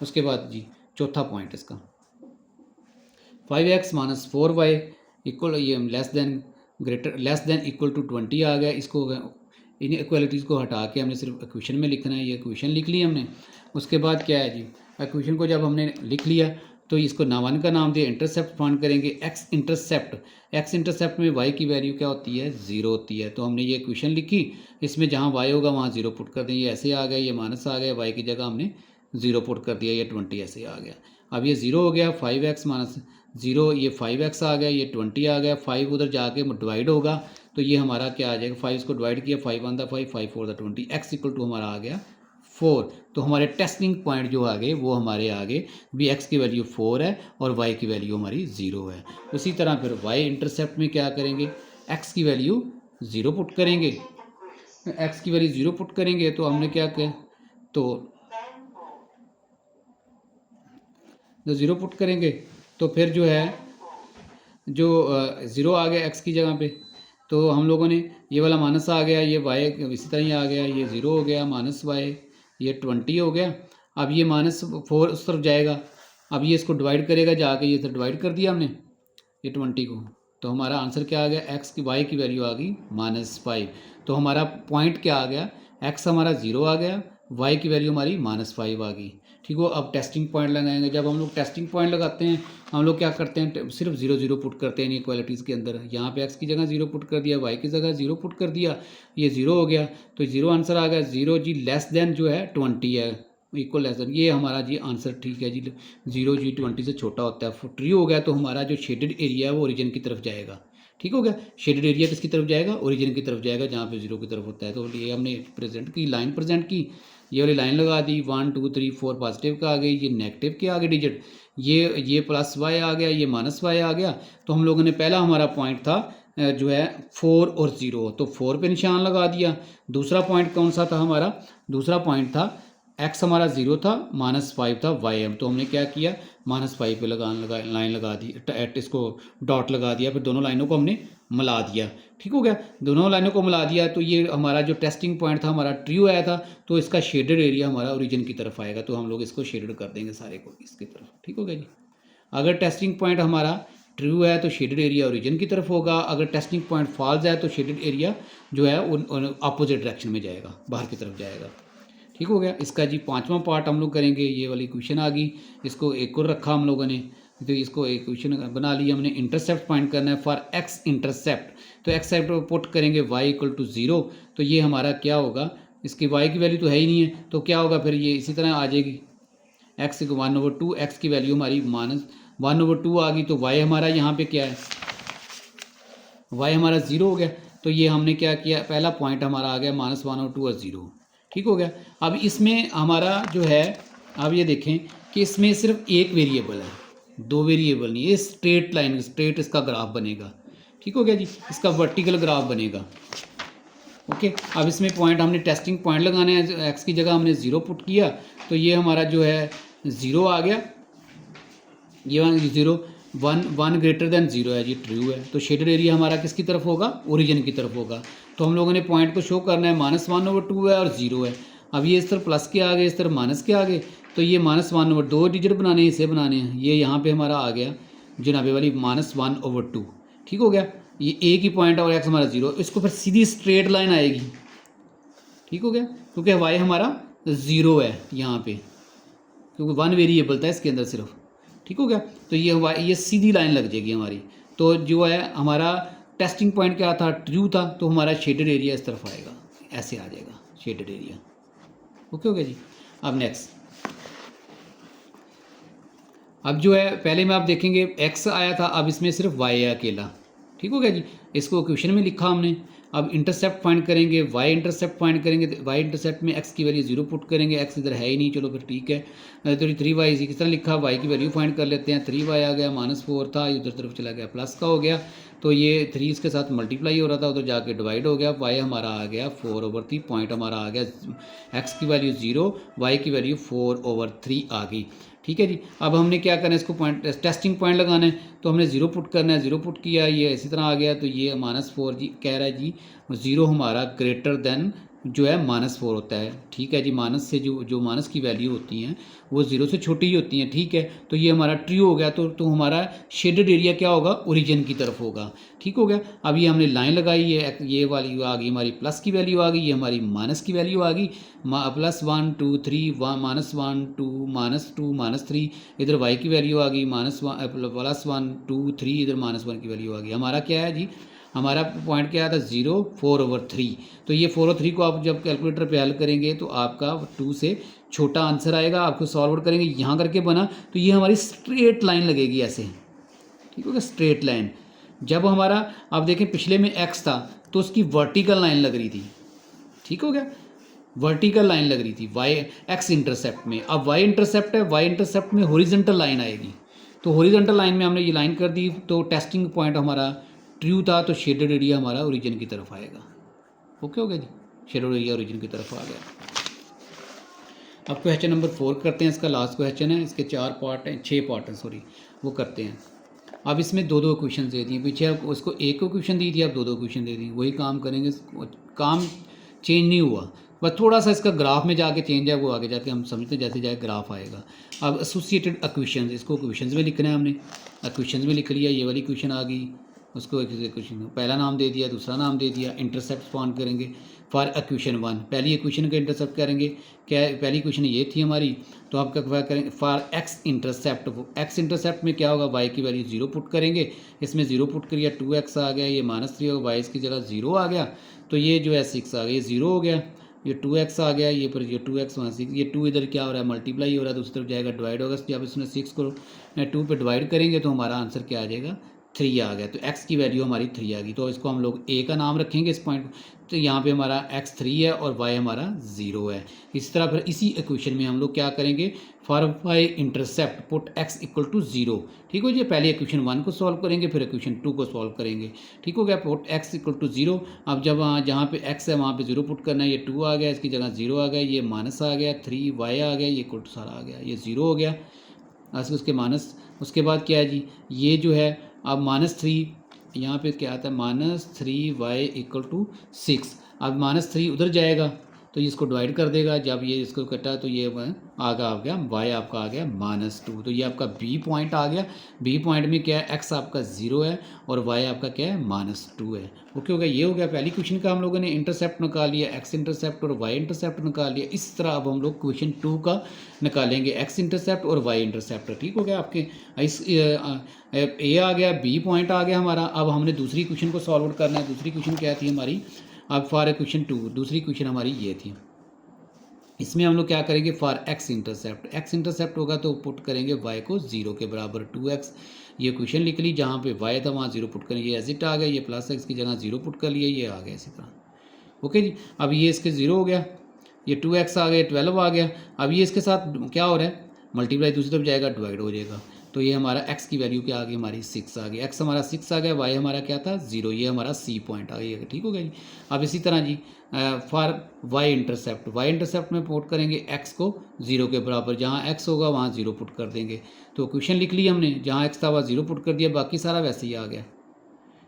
उसके बाद जी चौथा पॉइंट इसका, 5x माइनस 4y इक्वल, ये लेस देन इक्वल टू 20 आ गया। इसको इन इक्वलिटीज़ को हटा के हमने सिर्फ इक्वेशन में लिखना है, ये इक्वेशन लिख ली हमने। उसके बाद क्या है जी, इक्वेशन को जब हमने लिख लिया तो इसको 1 का नाम दिया, इंटरसेप्ट फाइंड करेंगे। एक्स इंटरसेप्ट में y की वैल्यू क्या होती है, 0 होती है। तो हमने ये इक्वेशन लिखी, इसमें जहाँ y होगा वहाँ 0 पुट कर दें, ये ऐसे आ गया, ये माइनस आ गया, y की जगह हमने 0 पुट कर दिया, ये 20 ऐसे आ गया। अब ये 0 हो गया, 5x माइनस 0, ये 5x आ गया, ये 20 आ गया। 5 उधर जाके डिवाइड होगा तो ये हमारा क्या आ जाएगा, 5 को डिवाइड किया, 5 1 दा 5, 5 4 दा 20, x इक्वल टू हमारा आ गया 4। तो हमारे टेस्टिंग पॉइंट जो आ गए वो हमारे आगे भी, x की वैल्यू 4 है और y की वैल्यू हमारी 0 है। उसी तरह फिर y इंटरसेप्ट में क्या करेंगे, x की वैल्यू 0 पुट करेंगे, x की वैल्यू 0 पुट करेंगे। तो हमने क्या किया, तो 0 पुट करेंगे तो फिर जो है, जो 0 आ गया एक्स की जगह पे, तो हम लोगों ने ये वाला माइनस आ गया, ये वाई इसी तरह ही आ गया, ये 0 हो गया, माइनस वाई, ये 20 हो गया। अब ये -4 उस तरफ जाएगा, अब ये इसको डिवाइड करेगा जाके, ये तो डिवाइड कर दिया हमने ये 20 को। तो हमारा आंसर क्या आ गया, एक्स की वाई की वैल्यू आ गई -5। तो हमारा पॉइंट क्या आ गया, एक्स हमारा 0 आ गया, वाई की वैल्यू हमारी -5 आ गई, ठीक हो। अब टेस्टिंग पॉइंट लगाएंगे। जब हम लोग टेस्टिंग पॉइंट लगाते हैं, हम लोग क्या करते हैं, सिर्फ 0 0 पुट करते हैं इक्वालिटीज़ के अंदर। यहाँ पे एक्स की जगह 0 पुट कर दिया, वाई की जगह 0 पुट कर दिया, ये 0 हो गया। तो 0 आंसर आ गया। 0 जी लेस देन जो है 20 है, इक्वल लेस देन, ये हमारा जी आंसर ठीक है जी। 0 जी 20 से छोटा होता है, ट्रू हो गया। तो हमारा जो शेडेड एरिया है वो ओरिजिन की तरफ जाएगा, ठीक हो गया। शेडेड एरिया किसकी तरफ जाएगा, ओरिजिन की तरफ जाएगा, जहाँ पे 0 की तरफ होता है। तो ये हमने प्रेजेंट की लाइन प्रेजेंट की, ये वाली लाइन लगा दी, 1 2 3 4 पॉजिटिव का आ गई, ये नेगेटिव के आगे डिजिट, ये प्लस वाई आ गया, ये माइनस वाई आ गया। तो हम लोगों ने पहला हमारा पॉइंट था जो है 4 और 0, तो 4 पे निशान लगा दिया। दूसरा पॉइंट कौन सा था हमारा, दूसरा पॉइंट था एक्स हमारा 0 था, -5 था वाई एम, तो हमने क्या किया -5 पे लाइन लगा दी, इसको डॉट लगा दिया, फिर दोनों लाइनों को हमने मिला दिया। ठीक हो गया, दोनों लाइनों को मिला दिया। तो ये हमारा जो टेस्टिंग पॉइंट था हमारा ट्रू आया था, तो इसका शेडेड एरिया हमारा ओरिजिन की तरफ आएगा, तो हम लोग इसको शेडेड कर देंगे सारे को इसकी तरफ। ठीक हो गया जी। अगर टेस्टिंग पॉइंट हमारा ट्रू है तो शेडेड एरिया ओरिजिन की तरफ होगा, अगर टेस्टिंग पॉइंट फॉल्स है तो शेडेड एरिया जो है अपोजिट डायरेक्शन में जाएगा, बाहर की तरफ जाएगा। ठीक हो गया। इसका जी 5वां पार्ट हम लोग करेंगे, ये वाली क्वेश्चन आ गई, इसको एक और रखा हम लोगों ने, तो इसको एक क्वेश्चन बना लिया हमने। इंटरसेप्ट फाइंड करना है फॉर एक्स इंटरसेप्ट, तो एक्स पुट करेंगे y = 0, तो ये हमारा क्या होगा, इसकी y की वैल्यू तो है ही नहीं है, तो क्या होगा फिर ये इसी तरह आ जाएगी, x 1/2, x की वैल्यू हमारी -1/2 आ गई, तो y हमारा यहाँ पे क्या है, y हमारा 0 हो गया। तो ये हमने क्या किया, पहला पॉइंट हमारा आ गया -1/2 और 0। ठीक हो गया। अब इसमें हमारा जो है, अब ये देखें कि इसमें सिर्फ एक वेरिएबल है, दो वेरिएबल नहीं, ये स्ट्रेट लाइन, स्ट्रेट इसका ग्राफ बनेगा। ठीक हो गया जी, इसका वर्टिकल ग्राफ बनेगा। ओके, अब इसमें पॉइंट हमने टेस्टिंग पॉइंट लगाने हैं, एक्स की जगह हमने 0 पुट किया, तो ये हमारा जो है 0 आ गया, ये 0 1 ग्रेटर देन 0 है जी, ट्रू है। तो शेडेड एरिया हमारा किसकी तरफ होगा, ओरिजिन की तरफ होगा। तो हम लोगों ने पॉइंट को शो करना है, -1/2 है और 0 है। अब ये इस तरफ प्लस के आगे, इस तरफ माइनस के आगे, तो ये -1/2 डिजिट बनाने हैं, इसे बनाने हैं, ये यहाँ पे हमारा आ गया जनाबे वाली -1/2। ठीक हो गया, ये एक ही पॉइंट और एक्स हमारा 0, इसको फिर सीधी स्ट्रेट लाइन आएगी। ठीक हो गया, क्योंकि वाई हमारा 0 है यहाँ पे, क्योंकि 1 वेरिएबल था इसके अंदर सिर्फ। ठीक हो गया, तो ये सीधी लाइन लग जाएगी हमारी। तो जो है हमारा टेस्टिंग पॉइंट क्या था, ट्रू था, तो हमारा शेडेड एरिया इस तरफ आएगा, ऐसे आ जाएगा शेडेड एरिया। ओके हो गया जी। अब नेक्स्ट, अब जो है पहले में आप देखेंगे x आया था, अब इसमें सिर्फ y है अकेला। ठीक हो गया जी, इसको क्वेश्चन में लिखा हमने। अब इंटरसेप्ट फाइंड करेंगे, y इंटरसेप्ट फाइंड करेंगे, तो y इंटरसेप्ट में x की वैल्यू 0 पुट करेंगे, x इधर है ही नहीं, चलो फिर ठीक है। तो 3y इसी किस तरह लिखा, y की वैल्यू फाइंड कर लेते हैं, 3y आ गया, -4 था, इधर तरफ चला गया प्लस का हो गया, तो ये 3 इसके साथ मल्टीप्लाई हो रहा था, उधर जाके डिवाइड हो गया, y हमारा आ गया 4/3, पॉइंट हमारा आ गया, x की वैल्यू 0, y की वैल्यू 4/3 आ गई। ठीक है जी। अब हमने क्या करना है, इसको पॉइंट टेस्टिंग पॉइंट लगाना है, तो हमने 0 पुट करना है, 0 पुट किया, ये इसी तरह आ गया, तो ये -4 जी कह रहा है जी, 0 हमारा ग्रेटर देन जो है -4 होता है। ठीक है जी, माइनस से जो माइनस की वैल्यू होती हैं वो 0 से छोटी ही होती हैं। ठीक है, तो ये हमारा ट्रू हो गया, तो हमारा शेडेड एरिया क्या होगा, ओरिजिन की तरफ होगा। ठीक हो गया। अब ये हमने लाइन लगाई, ये वाली आ गई हमारी प्लस की वैल्यू आ गई, ये हमारी माइनस की वैल्यू आ गई, +1 2 3 -1 2 -3, इधर y की वैल्यू आ गई +1 2 3, इधर -1 की वैल्यू आ गई। हमारा क्या है जी, हमारा पॉइंट क्या था 0 4/3। तो ये 4/3 को आप जब कैलकुलेटर पे हल करेंगे तो आपका 2 से छोटा आंसर आएगा। आपको सॉल्व करेंगे, यहाँ करके बना, तो ये हमारी स्ट्रेट लाइन लगेगी ऐसे। ठीक हो गया, स्ट्रेट लाइन। जब हमारा आप देखें पिछले में x था तो उसकी वर्टिकल लाइन लग रही थी। ठीक हो गया, वर्टिकल लाइन लग रही थी x इंटरसेप्ट में। अब y इंटरसेप्ट है, y इंटरसेप्ट में हॉरिजॉन्टल लाइन आएगी, तो हॉरिजॉन्टल लाइन में हमने ये लाइन कर दी, तो टेस्टिंग पॉइंट हमारा ट्रू था, तो शेडेड एरिया हमारा ओरिजिन की तरफ आएगा। ओके हो गया जी, शेडेड एरिया ओरिजिन की तरफ आ गया। अब क्वेश्चन नंबर 4 करते हैं, इसका लास्ट क्वेश्चन है, इसके 4 पार्ट हैं, 6 पार्ट हैं सॉरी, वो करते हैं। अब इसमें 2 क्वेश्चन दे दिए, पीछे उसको एक को क्वेश्चन दी थी, अब 2 क्वेश्चन दे दी, वही काम करेंगे, काम चेंज नहीं हुआ, बस थोड़ा सा इसका ग्राफ में जाके चेंज है, वो आगे जाके हम समझते जैसे जाए ग्राफ आएगा। अब एसोसिएटेड इक्वेशंस, इसको इक्वेशंस में लिखना है, हमने इक्वेशंस में लिख लिया, ये वाली क्वेश्चन आ गई, उसको इक्वेशन पहला नाम दे दिया, दूसरा नाम दे दिया। इंटरसेप्ट फाइंड करेंगे फॉर इक्वेशन 1, पहली इक्वेशन का इंटरसेप्ट करेंगे, क्या पहली इक्वेशन ये थी हमारी, तो आप क्या करेंगे for X intercept, x intercept में क्या होगा, वाई की वैल्यू 0 पुट करेंगे, इसमें 0 पुट करिए, 2x आ गया, ये -3 होगा, वाई इसकी जगह 0 आ गया, तो ये जो है 6 आ गया, ये 0 हो गया, ये 2x आ गया, ये पर ये 2x वहाँ 6, ये 2 इधर क्या हो रहा है, मल्टीप्लाई हो रहा है, दूसरी तरफ जाएगा डिवाइड होगा, जब इसमें 6 को 2 पे डिवाइड करेंगे तो हमारा आंसर क्या आ जाएगा, 3 आ गया, तो x की वैल्यू हमारी 3 आ गई। तो इसको हम लोग a का नाम रखेंगे इस पॉइंट। तो यहाँ पे हमारा x 3 है और y हमारा 0 है। इस तरह फिर इसी इक्वेशन में हम लोग क्या करेंगे, for y intercept put x equal to 0। ठीक हो जी, पहले इक्वेशन 1 को सॉल्व करेंगे, फिर इक्वेशन 2 को सॉल्व करेंगे। ठीक हो गया, पुट x इक्वल टू 0। अब जब जहाँ पे x है वहाँ पे 0 पुट करना है, ये 2 आ गया, इसकी जगह 0 आ गया, ये माइनस आ गया, 3y आ गया, ये इक्वल टू सारा आ गया, ये 0 हो गया। उसके माइनस, उसके बाद क्या है जी, ये जो है अब -3, यहाँ पे क्या आता है -3y इक्वल टू 6। अब -3 उधर जाएगा तो इसको डिवाइड कर देगा, जब ये इसको कटा तो ये आगा आ गया y आपका आ गया -2। तो ये आपका b पॉइंट आ गया। b पॉइंट में क्या है, x आपका 0 है और y आपका क्या है -2 है। ओके हो गया, ये हो गया पहली क्वेश्चन का हम लोगों ने इंटरसेप्ट निकाल लिया, x इंटरसेप्ट और y इंटरसेप्ट निकाल लिया। इस तरह अब हम लोग क्वेश्चन 2 का निकालेंगे, x इंटरसेप्ट और y इंटरसेप्ट। ठीक हो गया, आपके इस a आ गया, b पॉइंट आ गया हमारा। अब हमने दूसरी क्वेश्चन को सॉल्व करना है। दूसरी क्वेश्चन क्या थी हमारी, अब फॉर क्वेश्चन 2 दूसरी क्वेश्चन हमारी ये थी। इसमें हम लोग क्या करेंगे, for x intercept, x intercept होगा तो पुट करेंगे y को 0 के बराबर 2x। ये क्वेश्चन लिख ली, जहाँ पे y था वहाँ 0 पुट करेंगे, ये एजिट आ गया, ये प्लस x की जगह 0 पुट कर लिया, ये आ गया इसी तरह। ओके जी, अब ये इसके 0 हो गया, ये 2x आ गया, 12 आ गया। अब ये इसके साथ क्या हो रहा है, मल्टीप्लाई दूसरी तरफ जाएगा, डिवाइड हो जाएगा। तो ये हमारा x की वैल्यू क्या आ गई, हमारी 6 आ गई। x हमारा 6 आ गया, y हमारा क्या था 0, ये हमारा c पॉइंट आ गया। ठीक हो गया जी। अब इसी तरह जी फॉर y इंटरसेप्ट में पुट करेंगे x को 0 के बराबर, जहाँ x होगा वहाँ 0 पुट कर देंगे। तो क्वेश्चन लिख लिया हमने, जहाँ x था वहाँ 0 पुट कर दिया, बाकी सारा वैसे ही आ गया।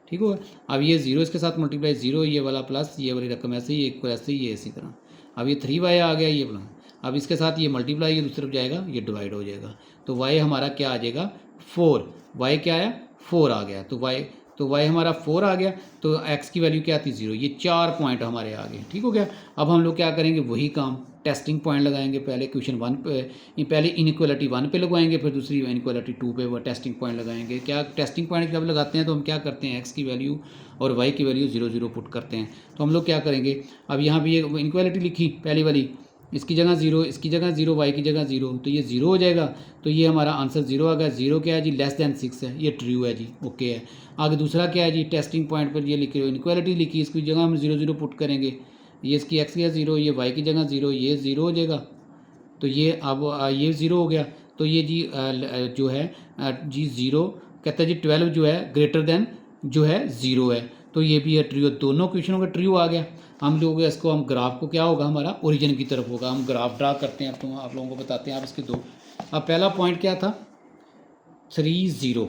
ठीक होगा, अब ये 0 इसके साथ मल्टीप्लाई 0, ये वाला प्लस, ये वाली रकम ऐसे ही, एक को ऐसे ही, ये इसी तरह। अब ये 3y आ गया, ये वाला। अब इसके साथ ये मल्टीप्लाई, ये दूसरी तरफ जाएगा, ये डिवाइड हो जाएगा। तो y हमारा क्या आ जाएगा 4, y क्या आया 4 आ गया। तो y हमारा 4 आ गया, तो x की वैल्यू क्या थी 0। ये 4 पॉइंट हमारे आ गए। ठीक हो गया, अब हम लोग क्या करेंगे, वही काम टेस्टिंग पॉइंट लगाएंगे। पहले क्वेश्चन 1 पे, पहले इनइक्वालिटी 1 पे लगवाएंगे, फिर दूसरी इनइक्वालिटी 2 पे वो टेस्टिंग पॉइंट लगाएंगे। क्या टेस्टिंग पॉइंट जब लगाते हैं तो हम क्या करते हैं, x की वैल्यू और y की वैल्यू 0 0 पुट करते हैं। तो हम लोग क्या करेंगे, अब यहाँ पे ये इनइक्वालिटी लिखी पहली वाली, इसकी जगह 0, इसकी जगह 0, y की जगह 0, तो ये 0 हो जाएगा। तो ये हमारा आंसर 0 आ गया। 0 क्या है जी, लेस दैन 6 है, ये ट्रू है जी, ओके है। आगे दूसरा क्या है जी, टेस्टिंग पॉइंट पर ये लिखी इनइक्वालिटी लिखी, इसकी जगह हम 0 0 पुट करेंगे। ये इसकी x की जगह 0, ये y की जगह 0, ये 0 हो जाएगा। तो ये अब ये 0 हो गया। तो ये जी जो है जी 0 कहता है जी 12 जो है ग्रेटर देन जो है 0 है, तो ये भी है ट्रू। दोनों क्वेश्चनों का ट्रू आ गया। हम लोग इसको, हम ग्राफ को क्या होगा हमारा ओरिजिन की तरफ होगा, हम ग्राफ ड्रा करते हैं। तो आप लोगों को बताते हैं, आप इसके दो। अब पहला पॉइंट क्या था 3 0,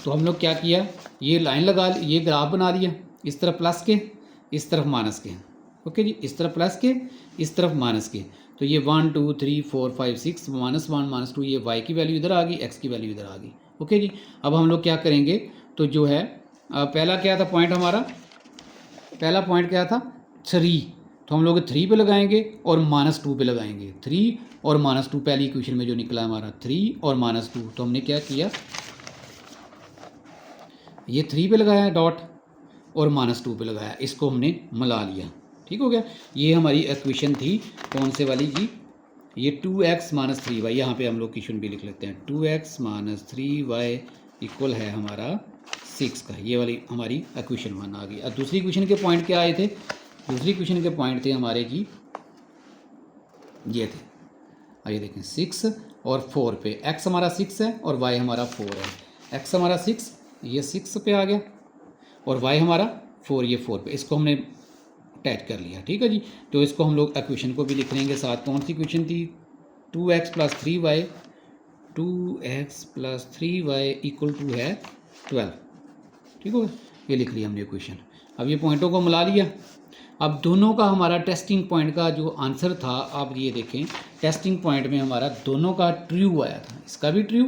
तो हम लोग क्या किया, ये लाइन लगा, ये ग्राफ बना लिया, इस तरफ प्लस के, इस तरफ माइनस के। ओके जी, इस तरफ प्लस के, इस तरफ माइनस के। तो ये 1 2 3 4 5 6 -1 -2, ये y की वैल्यू इधर आ गई, x की वैल्यू इधर आ गई। ओके जी, अब हम लोग क्या करेंगे, तो जो है पहला क्या था पॉइंट हमारा, पहला पॉइंट क्या था 3, तो हम लोग 3 पे लगाएंगे और -2 पे लगाएंगे। 3 और -2 पहली इक्वेशन में जो निकला हमारा 3 और -2, तो हमने क्या किया, ये 3 पे लगाया डॉट और -2 पे लगाया, इसको हमने मिला लिया। ठीक हो गया, ये हमारी इक्वेशन थी कौन से वाली जी, ये 2x - 3y, यहाँ पे हम लोग क्वेश्चन भी लिख लेते हैं। 2x - 3y इक्वल है हमारा 6 का, ये वाली हमारी इक्वेशन 1 आ गई। अब दूसरी क्वेश्चन के पॉइंट क्या आए थे, दूसरी क्वेश्चन के पॉइंट थे हमारे जी ये थे, आइए देखें 6 और 4 पे। x हमारा 6 है और y हमारा 4 है। x हमारा 6, ये 6 पे आ गया, और y हमारा 4, ये 4 पे, इसको हमने अटैच कर लिया। ठीक है जी, तो इसको हम लोग इक्वेशन को भी लिख लेंगे साथ। कौन सी इक्वेशन थी, 2x + 3y, 2x + 3y equal to है 12। ठीक हो गया, ये लिख लिया हमने इक्वेशन। अब ये पॉइंटों को मिला लिया। अब दोनों का हमारा टेस्टिंग पॉइंट का जो आंसर था, आप ये देखें टेस्टिंग पॉइंट में हमारा दोनों का ट्रू आया था, इसका भी ट्रू,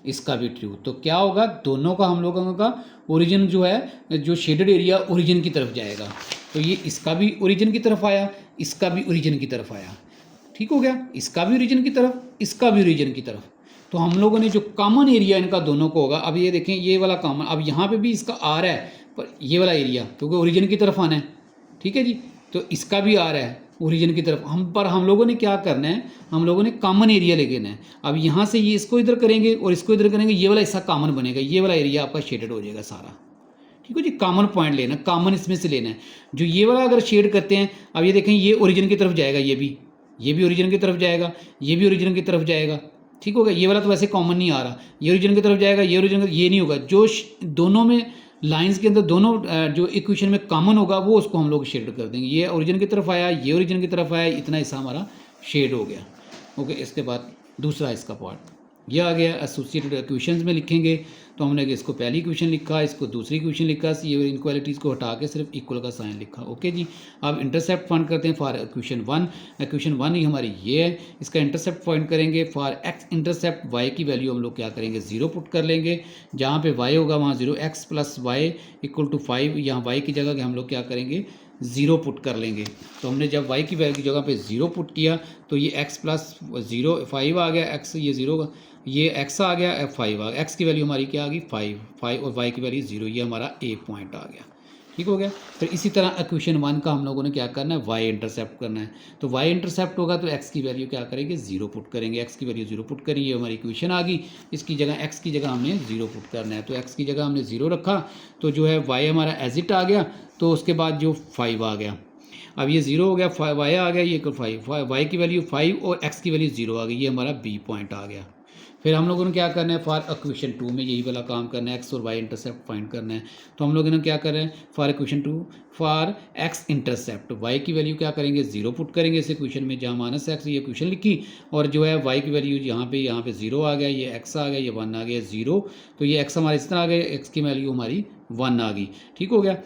इसका भी ट्रू। तो क्या होगा, दोनों का हम लोगों का ओरिजिन जो है, जो शेडेड एरिया ओरिजिन की तरफ जाएगा। तो ये इसका भी ओरिजिन की तरफ आया, इसका भी ओरिजिन की तरफ आया। ठीक हो गया, इसका भी ओरिजिन की तरफ, इसका भी ओरिजिन की तरफ। तो हम लोगों ने जो कॉमन एरिया इनका दोनों को होगा, अब ये देखें ये वाला कॉमन, अब यहाँ पे भी इसका आ रहा है, पर ये वाला एरिया क्योंकि ओरिजिन की तरफ आना है। ठीक है जी, तो इसका भी आ रहा है, ओरिजिन की तरफ। हम लोगों ने क्या करना है, हम लोगों ने कॉमन एरिया लेना है। अब यहाँ से ये इसको इधर करेंगे और इसको इधर करेंगे, ये वाला हिस्सा कॉमन बनेगा, ये वाला एरिया आपका शेडेड हो जाएगा सारा। ठीक है जी, कॉमन पॉइंट लेना, कॉमन इसमें से लेना है। जो ये वाला अगर शेड करते हैं, अब ये देखें ये ओरिजिन की तरफ जाएगा, ये भी ओरिजिन की तरफ जाएगा, ये भी ओरिजिन की तरफ जाएगा। ठीक होगा, ये वाला तो वैसे कॉमन नहीं आ रहा, ये ओरिजिन की तरफ जाएगा, ये ओरिजिन, ये नहीं होगा। जो दोनों में लाइंस के अंदर दोनों जो इक्वेशन में कॉमन होगा वो उसको हम लोग शेड कर देंगे। ये ओरिजिन की तरफ आया, ये ओरिजिन की तरफ आया, इतना हिस्सा हमारा शेड हो गया। ओके, इसके बाद दूसरा इसका पार्ट ये आ गया। एसोसिएटेड इक्वेशंस में लिखेंगे तो हमने इसको पहली इक्वेशन लिखा, इसको दूसरी इक्वेशन लिखा, ये इनक्वालिटीज़ को हटा के सिर्फ इक्वल का साइन लिखा। ओके जी, अब इंटरसेप्ट फाइंड करते हैं फॉर इक्वेशन 1। इक्वेशन 1 ही हमारी ये है, इसका इंटरसेप्ट फाइंड करेंगे। फॉर एक्स इंटरसेप्ट वाई की वैल्यू हम लोग क्या करेंगे, 0 पुट कर लेंगे। जहाँ पे वाई होगा वहाँ 0, X plus Y equal to 5, यहाँ वाई की जगह हम लोग क्या करेंगे, 0 पुट कर लेंगे। तो हमने जब y की वैल्यू की जगह पे 0 पुट किया तो ये x प्लस 0 5 आ गया, x ये 0 ये x आ गया, 5 आ गया। x की वैल्यू हमारी क्या आ गई, 5 और y की वैल्यू 0, ये हमारा a पॉइंट आ गया। ठीक हो गया। फिर इसी तरह इक्वेशन 1 का हम लोगों ने क्या करना है, y इंटरसेप्ट करना है। तो y इंटरसेप्ट होगा तो x की वैल्यू क्या करेंगे, 0 पुट करेंगे। x की वैल्यू 0 पुट करेंगे, ये हमारी इक्वेशन आ गई। इसकी जगह x की जगह हमने 0 पुट करना है, तो x की जगह हमने 0 रखा तो जो है y हमारा एज इट आ गया। तो उसके बाद जो 5 आ गया, अब ये 0 हो गया, y आ गया, ये 5, y की वैल्यू 5 और x की वैल्यू 0 आ गई, ये हमारा b पॉइंट आ गया। फिर हम लोगों ने क्या करना है, फॉर इक्वेशन 2 में यही वाला काम करना है, x और y इंटरसेप्ट फाइंड करना है। तो हम लोगों ने क्या कर रहे हैं, for equation 2 for x intercept y की वैल्यू क्या करेंगे, 0 पुट करेंगे इस इक्वेशन में, जहाँ माइनस x ये इक्वेशन लिखी और जो है y की वैल्यू यहाँ पे 0 आ गया, ये x आ गया, ये 1 आ गया, 0। तो ये x हमारा इस तरह आ गया, x की वैल्यू हमारी 1 आ गई। ठीक हो गया,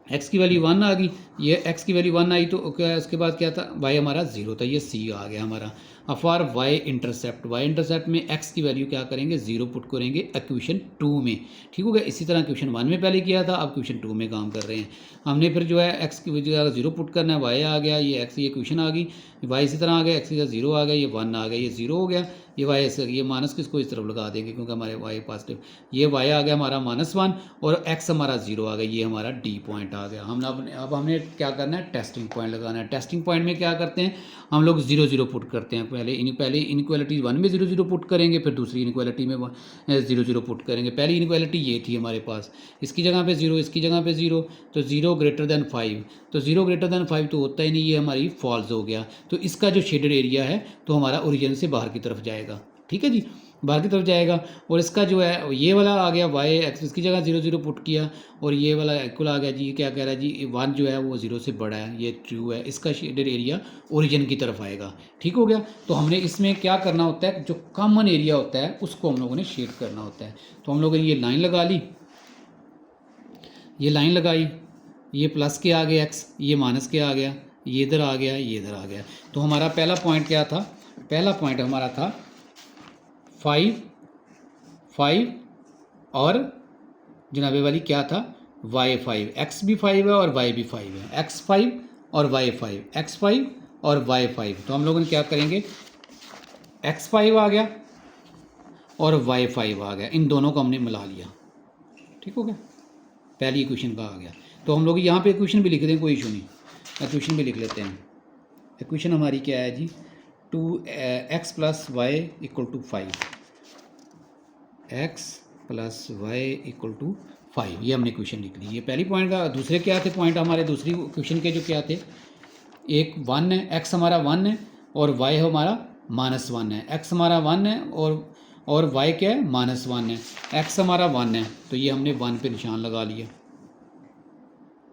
x की वैल्यू 1 आ गई, ये x की वैल्यू 1 आई तो उसके बाद क्या था, y हमारा 0 था, ये c आ गया हमारा। अब फॉर y इंटरसेप्ट में x की वैल्यू क्या करेंगे, 0 पुट करेंगे इक्वेशन 2 में। ठीक हो गया, इसी तरह इक्वेशन 1 में पहले किया था, अब इक्वेशन 2 में काम कर रहे हैं। हमने फिर जो है x की वैल्यू 0 पुट करना है, y आ गया, ये x ये इक्वेशन आ गई, y इसी तरह आ गया, x का 0 आ गया, ये 1 आ गया, ये 0 हो गया, ये y ये माइनस किसको इस तरफ लगा देंगे क्योंकि हमारे y पॉजिटिव, ये y आ गया हमारा -1 और x हमारा 0 आ गया, ये हमारा d पॉइंट आ गया। अब हमने क्या करना है, टेस्टिंग पॉइंट लगाना है। टेस्टिंग पॉइंट में क्या करते हैं, हम लोग 0 0 पुट करते हैं। पहले इनक्वालिटी 1 में 0 0 पुट करेंगे, फिर दूसरी इनक्वालिटी में 0 0 पुट करेंगे। पहली इनक्वालिटी ये थी हमारे पास, इसकी जगह पे 0, इसकी जगह पे 0, तो 0 ग्रेटर देन 5, तो 0 ग्रेटर देन 5 तो होता ही नहीं, ये हमारी फॉल्स हो गया। तो इसका जो शेडेड एरिया है तो हमारा ओरिजिन से बाहर की तरफ जाएगा। ठीक है जी, बाहर की तरफ जाएगा। और इसका जो है ये वाला आ गया y एक्स, इसकी जगह 0 0 पुट किया और ये वाला इक्वल आ गया जी। ये क्या कह रहा है जी, 1 जो है वो 0 से बड़ा है, ये ट्रू है, इसका शेडेड एरिया ओरिजिन की तरफ आएगा। ठीक हो गया। तो हमने इसमें क्या करना होता है, जो कॉमन एरिया होता है उसको हम लोगों ने शेड करना होता है। तो हम लोगों ने ये लाइन लगा ली, ये लाइन लगाई, ये प्लस के आ गया x, ये माइनस के आ गया, ये इधर आ गया, ये इधर आ गया। तो हमारा पहला पॉइंट क्या था, पहला पॉइंट हमारा था 5 5 और जनाबे वाली क्या था, y5, x भी 5 है और y भी 5 है, x5 और y5, x5 और y5। तो हम लोगों ने क्या करेंगे, x5 आ गया और y5 आ गया, इन दोनों को हमने मिला लिया। ठीक हो गया, पहली इक्वेशन का आ गया। तो हम लोग यहाँ पे इक्वेशन भी लिख दें, कोई इशू नहीं, इक्वेशन भी लिख लेते हैं। इक्वेशन हमारी क्या है जी, 2x plus Y equal to 5, x plus Y equal to 5, ये हमने इक्वेशन लिख ली। ये पहली पॉइंट का। दूसरे क्या थे पॉइंट हमारे, दूसरी इक्वेशन के जो क्या थे, एक 1 है, x हमारा 1 है और y हमारा -1 है, x हमारा 1 है और y क्या है, -1 है, x हमारा 1 है, तो ये हमने 1 पे निशान लगा लिया।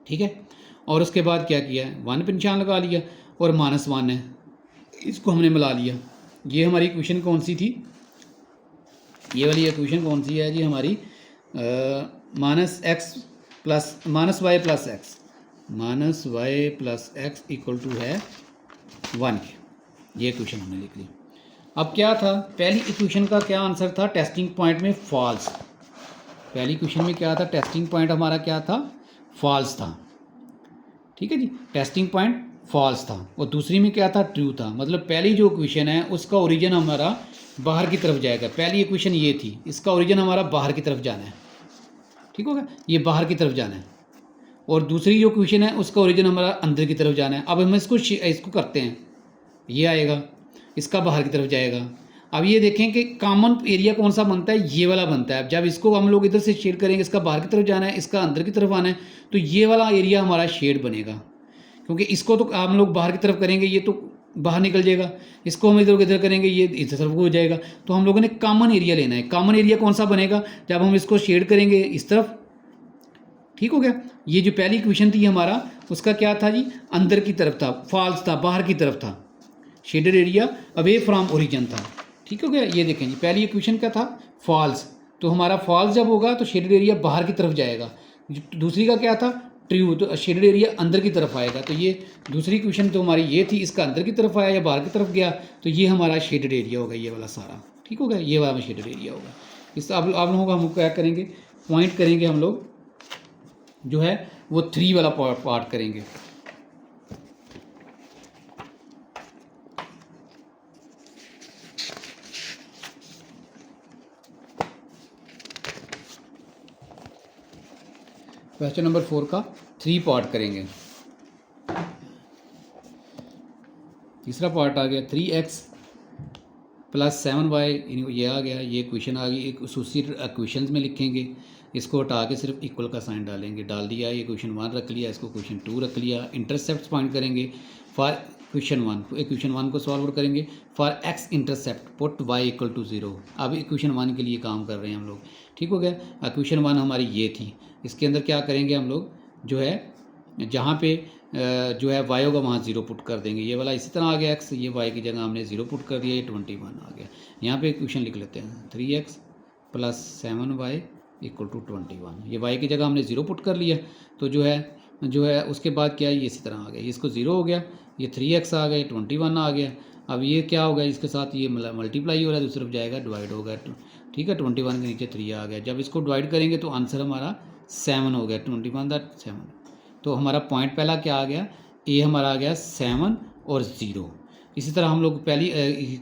ठीक है, और उसके बाद क्या किया है, 1 पे निशान लगा लिया और -1 है, इसको हमने मिला लिया। ये हमारी इक्वेशन कौन सी थी, ये वाली इक्वेशन कौन सी है जी हमारी, -x plus -y plus x, -y plus x equal to है 1 के, ये इक्वेशन हमने लिख ली। अब क्या था, पहली इक्वेशन का क्या आंसर था, टेस्टिंग पॉइंट में फॉल्स। पहली इक्वेशन में क्या था, टेस्टिंग पॉइंट हमारा क्या था, फॉल्स था। ठीक है जी, टेस्टिंग पॉइंट फॉल्स था। और दूसरी में क्या था, ट्रू था। मतलब पहली जो इक्वेशन है उसका ओरिजिन हमारा बाहर की तरफ जाएगा। पहली इक्वेशन ये थी, इसका ओरिजिन हमारा बाहर की तरफ जाना है। ठीक होगा, ये बाहर की तरफ जाना है। और दूसरी जो क्वेश्चन है उसका ओरिजिन हमारा अंदर की तरफ जाना है। अब हम इसको करते हैं, ये आएगा, इसका बाहर की तरफ जाएगा। अब ये देखें कि कॉमन एरिया कौन सा बनता है, ये वाला बनता है। अब जब इसको हम लोग इधर से शेड करेंगे, इसका बाहर की तरफ जाना है, इसका अंदर की तरफ आना है, तो ये वाला एरिया हमारा शेड बनेगा, क्योंकि इसको तो हम लोग बाहर की तरफ करेंगे, ये तो बाहर निकल जाएगा, इसको हम इधर इधर करेंगे, ये इस तरफ हो जाएगा। तो हम लोगों ने कॉमन एरिया लेना है। कॉमन एरिया कौन सा बनेगा, जब हम इसको शेड करेंगे इस तरफ, ठीक हो गया। ये जो पहली इक्वेशन थी हमारा, उसका क्या था जी, अंदर की तरफ था, फॉल्स था, बाहर की तरफ था, shaded area away from origin था, ठीक हो गया। ये देखें जी, पहली इक्वेशन का था फॉल्स, तो हमारा फॉल्स जब होगा तो शेडेड एरिया बाहर की तरफ जाएगा। दूसरी का क्या था, ट्रू, तो शेडेड एरिया अंदर की तरफ आएगा। तो ये दूसरी इक्वेशन तो हमारी ये थी, इसका अंदर की तरफ आया या बाहर की तरफ गया, तो ये हमारा शेडेड एरिया होगा, ये वाला सारा, ठीक हो गया, ये वाला शेडेड एरिया होगा। इस अब लोगों को हम क्या करेंगे, पॉइंट करेंगे हम लोग, जो है वो 3 वाला पार्ट करेंगे। क्वेश्चन नंबर 4 का 3 पार्ट करेंगे। तीसरा पार्ट आ गया 3x + 7y, ये आ गया, ये क्वेश्चन आ गई। एक एसोसिएटेड इक्वेशंस में लिखेंगे, इसको हटा के सिर्फ इक्वल का साइन डालेंगे, डाल दिया। ये क्वेश्चन 1 रख लिया, इसको क्वेश्चन 2 रख लिया। इंटरसेप्ट पॉइंट करेंगे फॉर क्वेश्चन 1 को सॉल्व करेंगे। For x intercept put y = 0। अब इक्वेशन 1 के लिए काम कर रहे हैं हम लोग, ठीक हो गया। क्वेश्चन 1 हमारी ये थी, इसके अंदर क्या करेंगे हम लोग, जो है जहाँ पे जो है y होगा वहाँ 0 पुट कर देंगे। ये वाला इसी तरह आ गया x, ये y की जगह हमने 0 पुट कर दिया, ये 21 आ गया। यहाँ पे क्वेश्चन लिख लेते हैं 3x + 7y = 21। ये y की जगह हमने 0 पुट कर लिया, तो जो है उसके बाद क्या है, ये इसी तरह आ गया, इसको 0 हो गया, ये 3x आ गया, 21 आ गया। अब ये क्या होगा, इसके साथ ये मल्टीप्लाई हो रहा है, दूसरी तरफ जाएगा, डिवाइड होगा, ठीक है। 21 के नीचे 3 आ गया। जब इसको डिवाइड करेंगे तो आंसर हमारा 7 हो गया, 21/7। तो हमारा पॉइंट पहला क्या आ गया, ए हमारा आ गया 7 और 0। इसी तरह हम लोग पहली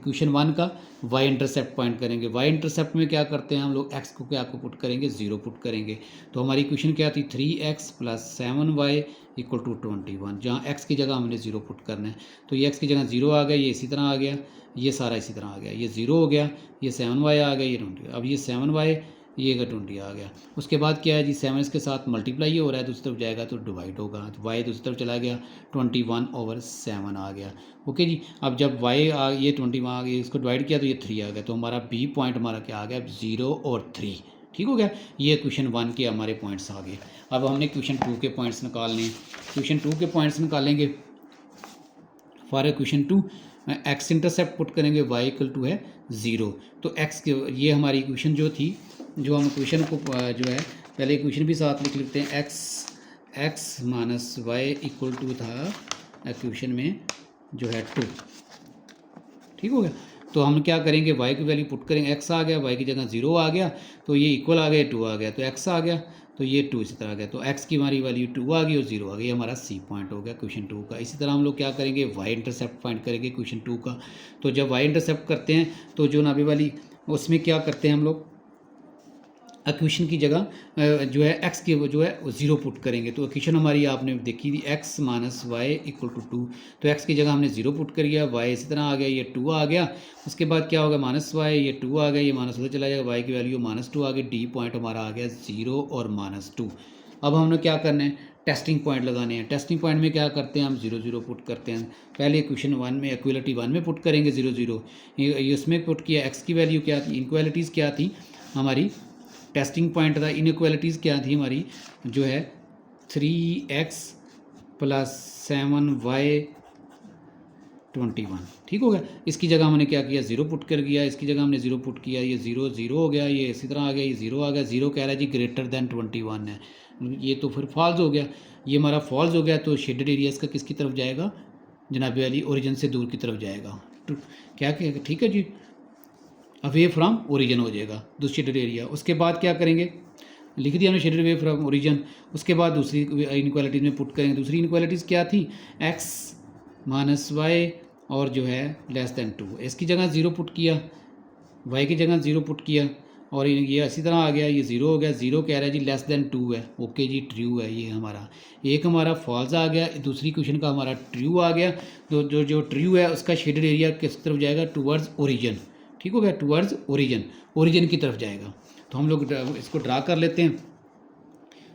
क्वेश्चन 1 का y इंटरसेप्ट पॉइंट करेंगे। y इंटरसेप्ट में क्या करते हैं हम लोग, x को क्या को पुट करेंगे, 0 पुट करेंगे। तो हमारी क्वेश्चन क्या थी, 3x + 7y = 21। जहाँ x की जगह हमने 0 पुट करना है, तो ये x की जगह 0 आ गया, ये इसी तरह आ गया, ये सारा इसी तरह आ गया, ये 0 हो गया, ये 7y आ गया, ये 20। अब ये 7y, ये का 20 आ गया। उसके बाद क्या है जी, 7 इसके साथ मल्टीप्लाई हो रहा है, दूसरी तरफ जाएगा तो डिवाइड होगा, तो y दूसरी तरफ चला गया, 21/7 आ गया। ओके जी। अब जब y ये 21 आ गया, इसको डिवाइड किया तो ये 3 आ गया। तो हमारा b पॉइंट हमारा क्या आ गया, 0 और 3, ठीक हो गया। ये क्वेश्चन 1 के हमारे पॉइंट्स आ गए। अब हमने क्वेश्चन 2 के पॉइंट्स निकालने हैं। क्वेश्चन 2 के पॉइंट्स निकालेंगे। For question 2 x intercept put करेंगे, y = है 0। तो x के, ये हमारी इक्वेशन जो थी, जो हम क्वेश्चन को जो है पहले इक्वेशन भी साथ लिख लेते हैं। x - y = था इक्वेशन में जो है 2, ठीक हो गया। तो हम क्या करेंगे, y की वैल्यू पुट करेंगे, x आ गया, y की जगह 0 आ गया, तो ये इक्वल आ गया, 2 आ गया, तो x आ गया, तो ये 2 इसी तरह आ गया, तो x की हमारी वैल्यू 2 आ गई और 0 आ गई, हमारा c पॉइंट हो गया क्वेश्चन 2 का। इसी तरह हम लोग क्या करेंगे, y इंटरसेप्ट फाइंड करेंगे क्वेश्चन 2 का। तो जब y इंटरसेप्ट करते हैं तो जो नाभि वाली, उसमें क्या करते हैं हम लोग, इक्वेशन की जगह जो है x की जो है 0 पुट करेंगे। तो इक्वेशन हमारी आपने देखी थी, x - y = 2। तो x की जगह हमने 0 पुट कर दिया, y इसी तरह आ गया, ये 2 आ गया। उसके बाद क्या होगा, -y, ये 2 आ गया, ये माइनस उधर चला जाएगा, y की वैल्यू -2 आ गई, d पॉइंट हमारा आ गया 0 और -2। अब हमने क्या करना है, टेस्टिंग पॉइंट लगाने हैं। टेस्टिंग पॉइंट में क्या करते हैं, हम 0 0 पुट करते हैं। पहले क्वेश्चन 1 में इक्वलिटी 1 में पुट करेंगे 0 0, इसमें पुट किया, x की वैल्यू क्या थी, इनक्वालिटीज़ क्या थी हमारी, टेस्टिंग पॉइंट था, इनइक्वालिटीज़ क्या थी हमारी, जो है 3x + 7y 21, ठीक हो गया। इसकी जगह हमने क्या किया, 0 पुट कर दिया, इसकी जगह हमने 0 पुट किया, ये 0 0 हो गया, ये इसी तरह आ गया, ये 0 आ गया। 0 कह रहा है जी > 21 है, ये तो फिर फॉल्स हो गया, ये हमारा फॉल्स हो गया। तो शेडेड एरिया इसका किसकी तरफ जाएगा, जनाब वाली ओरिजिन से दूर की तरफ जाएगा। तो क्या कहेगा, ठीक है जी, अवे फ्रॉम ओरिजिन हो जाएगा दूसरी शेडेड एरिया। उसके बाद क्या करेंगे, लिख दिया हमने शेडेड अवे फ्रॉम ओरिजिन। उसके बाद दूसरी इनक्वालिटीज़ में पुट करेंगे। दूसरी इनक्वालिटीज़ क्या थी, x - y और जो है <2। इसकी जगह 0 पुट किया, y की जगह 0 पुट किया, और ये इसी तरह आ गया, ये 0 हो गया। 0 कह रहा है जी लेस देन 2 है, ओके जी ट्रू है ये हमारा। एक हमारा फॉल्स आ गया, दूसरी क्वेश्चन का हमारा ट्रू आ गया। तो जो ट्रू है उसका शेडेड एरिया किस तरफ जाएगा, टूवर्ड्स ओरिजिन। ठीक हो गया, टूवर्ड्स ओरिजिन की तरफ जाएगा। तो हम लोग इसको ड्रा कर लेते हैं।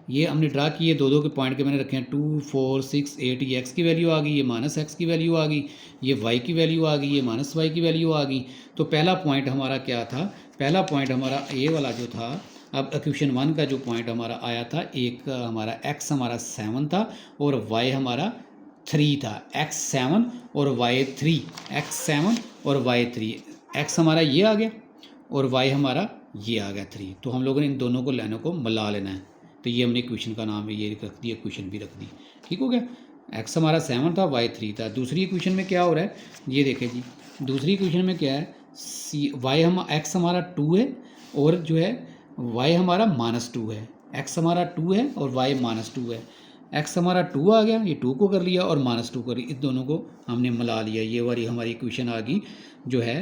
ये हमने ड्रा किए, दो के पॉइंट के मैंने रखे हैं 2 4 6 8। ये एक्स की वैल्यू आ गई, ये माइनस एक्स की वैल्यू आ गई, ये वाई की वैल्यू आ गई, ये माइनस वाई की वैल्यू आ गई। तो पहला पॉइंट हमारा क्या था, पहला पॉइंट हमारा ए वाला जो था। अब क्वेश्चन 1 का जो पॉइंट हमारा आया था, एक हमारा एक्स हमारा 7 था और वाई हमारा 3 था। एक्स 7 और वाई 3, एक्स 7 और वाई 3। एक्स हमारा ये आ गया और वाई हमारा ये आ गया 3। तो हम लोगों ने इन दोनों को लाइनों को मिला लेना है। तो ये हमने क्वेश्चन का नाम है ये रख दिया, क्वेश्चन भी रख दी। ठीक हो गया, एक्स हमारा 7 था, वाई 3 था। दूसरी क्वेश्चन में क्या हो रहा है, ये देखें जी, दूसरी क्वेश्चन में क्या है, वाई हम एक्स हमारा 2 है और जो है वाई हमारा -2 है। एक्स हमारा 2 है और वाई -2 है। एक्स हमारा 2 आ गया, ये 2 को कर लिया और -2 कर लिया, इस दोनों को हमने मिला लिया। ये वाली हमारी क्वेश्चन आ गई जो है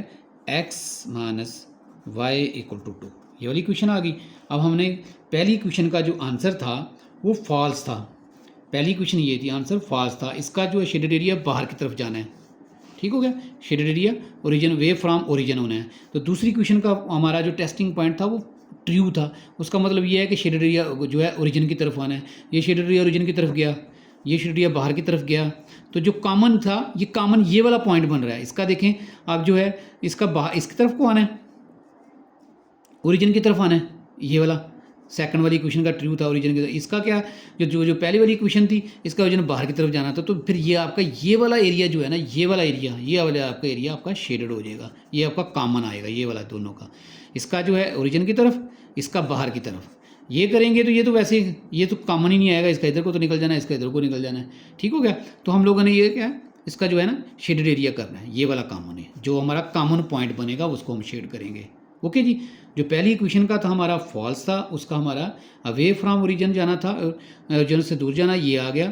X minus Y equal to 2, ये वाली क्वेश्चन आ गई। अब हमने पहली क्वेश्चन का जो आंसर था वो फॉल्स था। पहली क्वेश्चन ये थी, आंसर फॉल्स था। इसका जो है शेडेड एरिया बाहर की तरफ जाना है। ठीक हो गया, shaded area origin way from origin होना है। तो दूसरी क्वेश्चन का हमारा जो टेस्टिंग पॉइंट था वो ट्रू था। उसका मतलब ये है कि शेडेड एरिया जो है ओरिजिन की तरफ आना है। ये शेडेड एरिया ओरिजिन की तरफ गया, ये शेडेड एरिया बाहर की तरफ गया। तो जो कॉमन था, ये कॉमन ये वाला पॉइंट बन रहा है। इसका देखें आप, जो है इसका बाहर इसकी तरफ को आना है, ओरिजिन की तरफ आना है। ये वाला सेकंड वाली क्वेश्चन का ट्रू था, ओरिजिन की तरफ। इसका क्या, जो पहली वाली क्वेश्चन थी, इसका ओरिजिन बाहर की तरफ जाना था। तो फिर ये आपका ये वाला एरिया जो है ना, ये वाला एरिया, ये वाला आपका एरिया आपका शेडेड हो जाएगा। ये आपका कॉमन आएगा, ये वाला दोनों का। इसका जो है ओरिजिन की तरफ, इसका बाहर की तरफ। ये करेंगे तो ये तो वैसे ये तो कॉमन ही नहीं आएगा। इसका इधर को तो निकल जाना है, इसका इधर को निकल जाना है। ठीक हो गया। तो हम लोगों ने ये क्या, इसका जो है ना शेडेड एरिया करना है। ये वाला कॉमन है, जो हमारा कॉमन पॉइंट बनेगा उसको हम शेड करेंगे। ओके जी। जो पहली क्वेश्चन का था हमारा फॉल्स था, उसका हमारा अवे फ्रॉम ओरिजिन जाना था, ओरिजिन से दूर जाना, ये आ गया,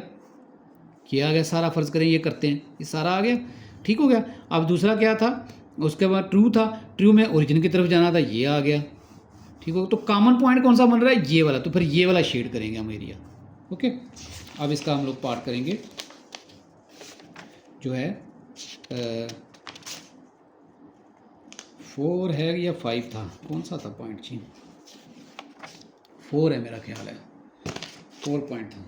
क्या आ गया, सारा फर्ज करें ये करते हैं, ये सारा आ गया। ठीक हो गया। अब दूसरा क्या था, उसके बाद ट्रू था, ट्रू में ओरिजिन की तरफ जाना था, ये आ गया। ठीक हो, तो कॉमन पॉइंट कौन सा बन रहा है, ये वाला। तो फिर ये वाला शेड करेंगे हम एरिया। ओके, अब इसका हम लोग पार्ट करेंगे जो है 4 है या 5 था, कौन सा था पॉइंट जी, 4 है मेरा ख्याल है, 4 पॉइंट था।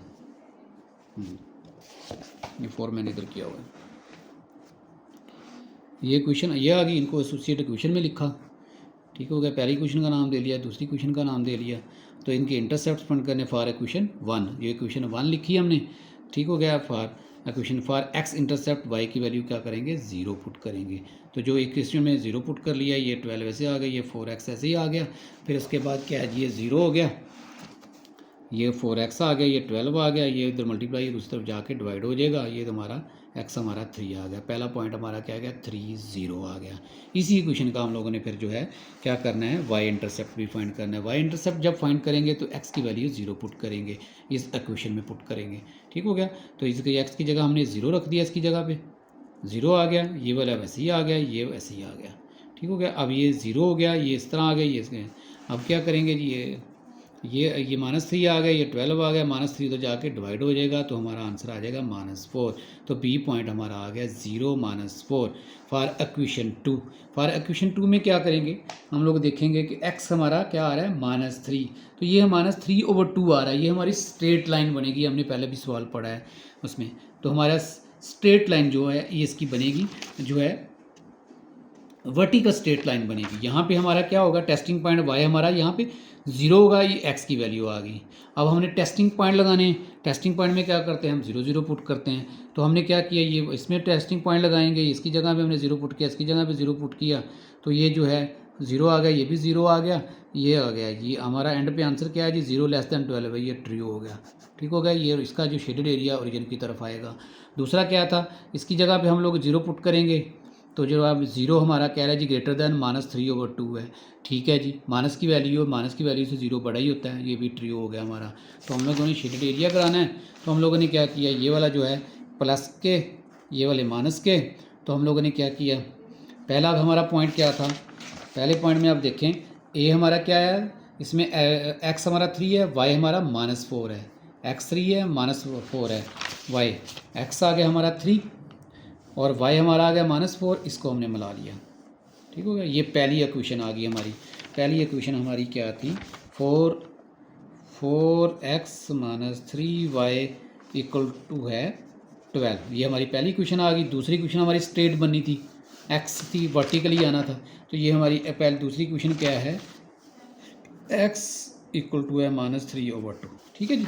ये 4 मैंने इधर किया हुआ है। ये क्वेश्चन ये आ गई, इनको एसोसिएट क्वेश्चन में लिखा। ठीक हो गया, पहली क्वेश्चन का नाम दे लिया, दूसरी क्वेश्चन का नाम दे लिया। तो इनके इंटरसेप्ट फाइंड करने फॉर क्वेश्चन 1, ये क्वेश्चन 1 लिखी हमने। ठीक हो गया। For question for X intercept Y की वैल्यू क्या करेंगे, 0 पुट करेंगे। तो जो एक क्वेश्चन में 0 पुट कर लिया, ये 12 ऐसे आ गया, ये 4x ऐसे ही आ गया। फिर उसके बाद क्या है जी, ये 0 हो गया, ये 4x आ गया, ये 12 आ गया, ये इधर मल्टीप्लाई उस तरफ जाके डिवाइड हो जाएगा। ये हमारा x हमारा 3 आ गया। पहला पॉइंट हमारा क्या गया, 3 0 आ गया। इसी क्वेश्चन का हम लोगों ने फिर जो है क्या करना है, y इंटरसेप्ट भी फाइंड करना है। y इंटरसेप्ट जब फाइंड करेंगे तो x की वैल्यू 0 पुट करेंगे, इस इक्वेशन में पुट करेंगे। ठीक हो गया। तो इसके x की जगह हमने 0 रख दिया, इसकी जगह पे 0 आ गया, ये वाला वैसे ही आ गया, ये वैसे ही आ गया। ठीक हो गया। अब ये 0 हो गया, ये इस तरह आ गया, ये इसके। अब क्या करेंगे जी, ये -3 आ गया, ये 12 आ गया, -3 तो जाके डिवाइड हो जाएगा, तो हमारा आंसर आ जाएगा -4। तो बी पॉइंट हमारा आ गया 0 -4 फॉर इक्वेशन 2। फॉर इक्वेशन 2 में क्या करेंगे, हम लोग देखेंगे कि x हमारा क्या आ रहा है, -3। तो ये -3/2 आ रहा है। ये हमारी स्ट्रेट लाइन बनेगी, हमने पहले भी सवाल पढ़ा है उसमें। तो हमारा स्ट्रेट लाइन जो है ये इसकी बनेगी, जो है वर्टिकल स्ट्रेट लाइन बनेगी। यहाँ पे हमारा क्या होगा, टेस्टिंग पॉइंट y हमारा यहाँ पे 0 होगा, ये x की वैल्यू आ गई। अब हमने टेस्टिंग पॉइंट लगाने हैं। टेस्टिंग पॉइंट में क्या करते हैं, हम 0 0 पुट करते हैं। तो हमने क्या किया, ये इसमें टेस्टिंग पॉइंट लगाएंगे, इसकी जगह पे हमने 0 पुट किया, इसकी जगह पे 0 पुट किया। तो ये जो है 0 आ गया, ये भी 0 आ गया, ये आ गया। ये हमारा एंड पे आंसर क्या है जी, 0 < 12 है, ये ट्रू हो गया। ठीक हो गया। ये इसका जो शेडेड एरिया ओरिजिन की तरफ आएगा। दूसरा क्या था, इसकी जगह पे हम लोग 0 पुट करेंगे। तो जो अब 0 हमारा कह रहा है जी ग्रेटर दैन -3/2 है। ठीक है जी, माइनस की वैल्यू से 0 बड़ा ही होता है, ये भी ट्रू हो गया हमारा। तो हम लोगों ने शेडेड एरिया कराना है। तो हम लोगों ने क्या किया, ये वाला जो है प्लस के, ये वाले माइनस के। तो हम लोगों ने क्या किया, पहला हमारा पॉइंट क्या था, पहले पॉइंट में आप देखें ए हमारा क्या है, इसमें एक्स हमारा 3 है, वाई हमारा -4 है, एक्स 3 है, -4 है, वाई एक्स आ गया हमारा 3 और वाई हमारा आ गया -4, इसको हमने मिला लिया। ठीक हो गया, ये पहली इक्वेशन आ गई हमारी। पहली इक्वेशन हमारी क्या थी, 4x - 3y = है 12। ये हमारी पहली इक्वेशन आ गई। दूसरी इक्वेशन हमारी स्ट्रेट बननी थी, x थी, वर्टिकली आना था, तो ये हमारी पहले दूसरी इक्वेशन क्या है, x = है -3/2। ठीक है जी,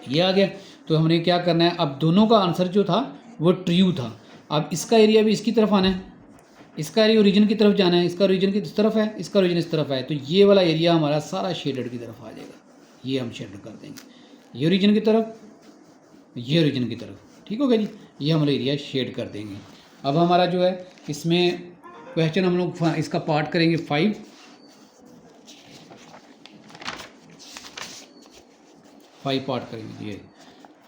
ये आ गया। तो हमने क्या करना है, अब दोनों का आंसर जो था वो ट्रू था। अब इसका एरिया भी इसकी तरफ आना है, इसका एरिया ओरिजिन की तरफ जाना है, इसका ओरिजिन की तरफ है, इसका ओरिजिन इस तरफ है, तो ये वाला एरिया हमारा सारा शेडेड की तरफ आ जाएगा। ये हम शेड कर देंगे, ये ओरिजिन की तरफ, ये ओरिजिन की तरफ। ठीक हो गया जी, ये हम एरिया शेड कर देंगे। अब हमारा जो है इसमें क्वेश्चन हम लोग इसका पार्ट करेंगे 5 पार्ट करेंगे। ये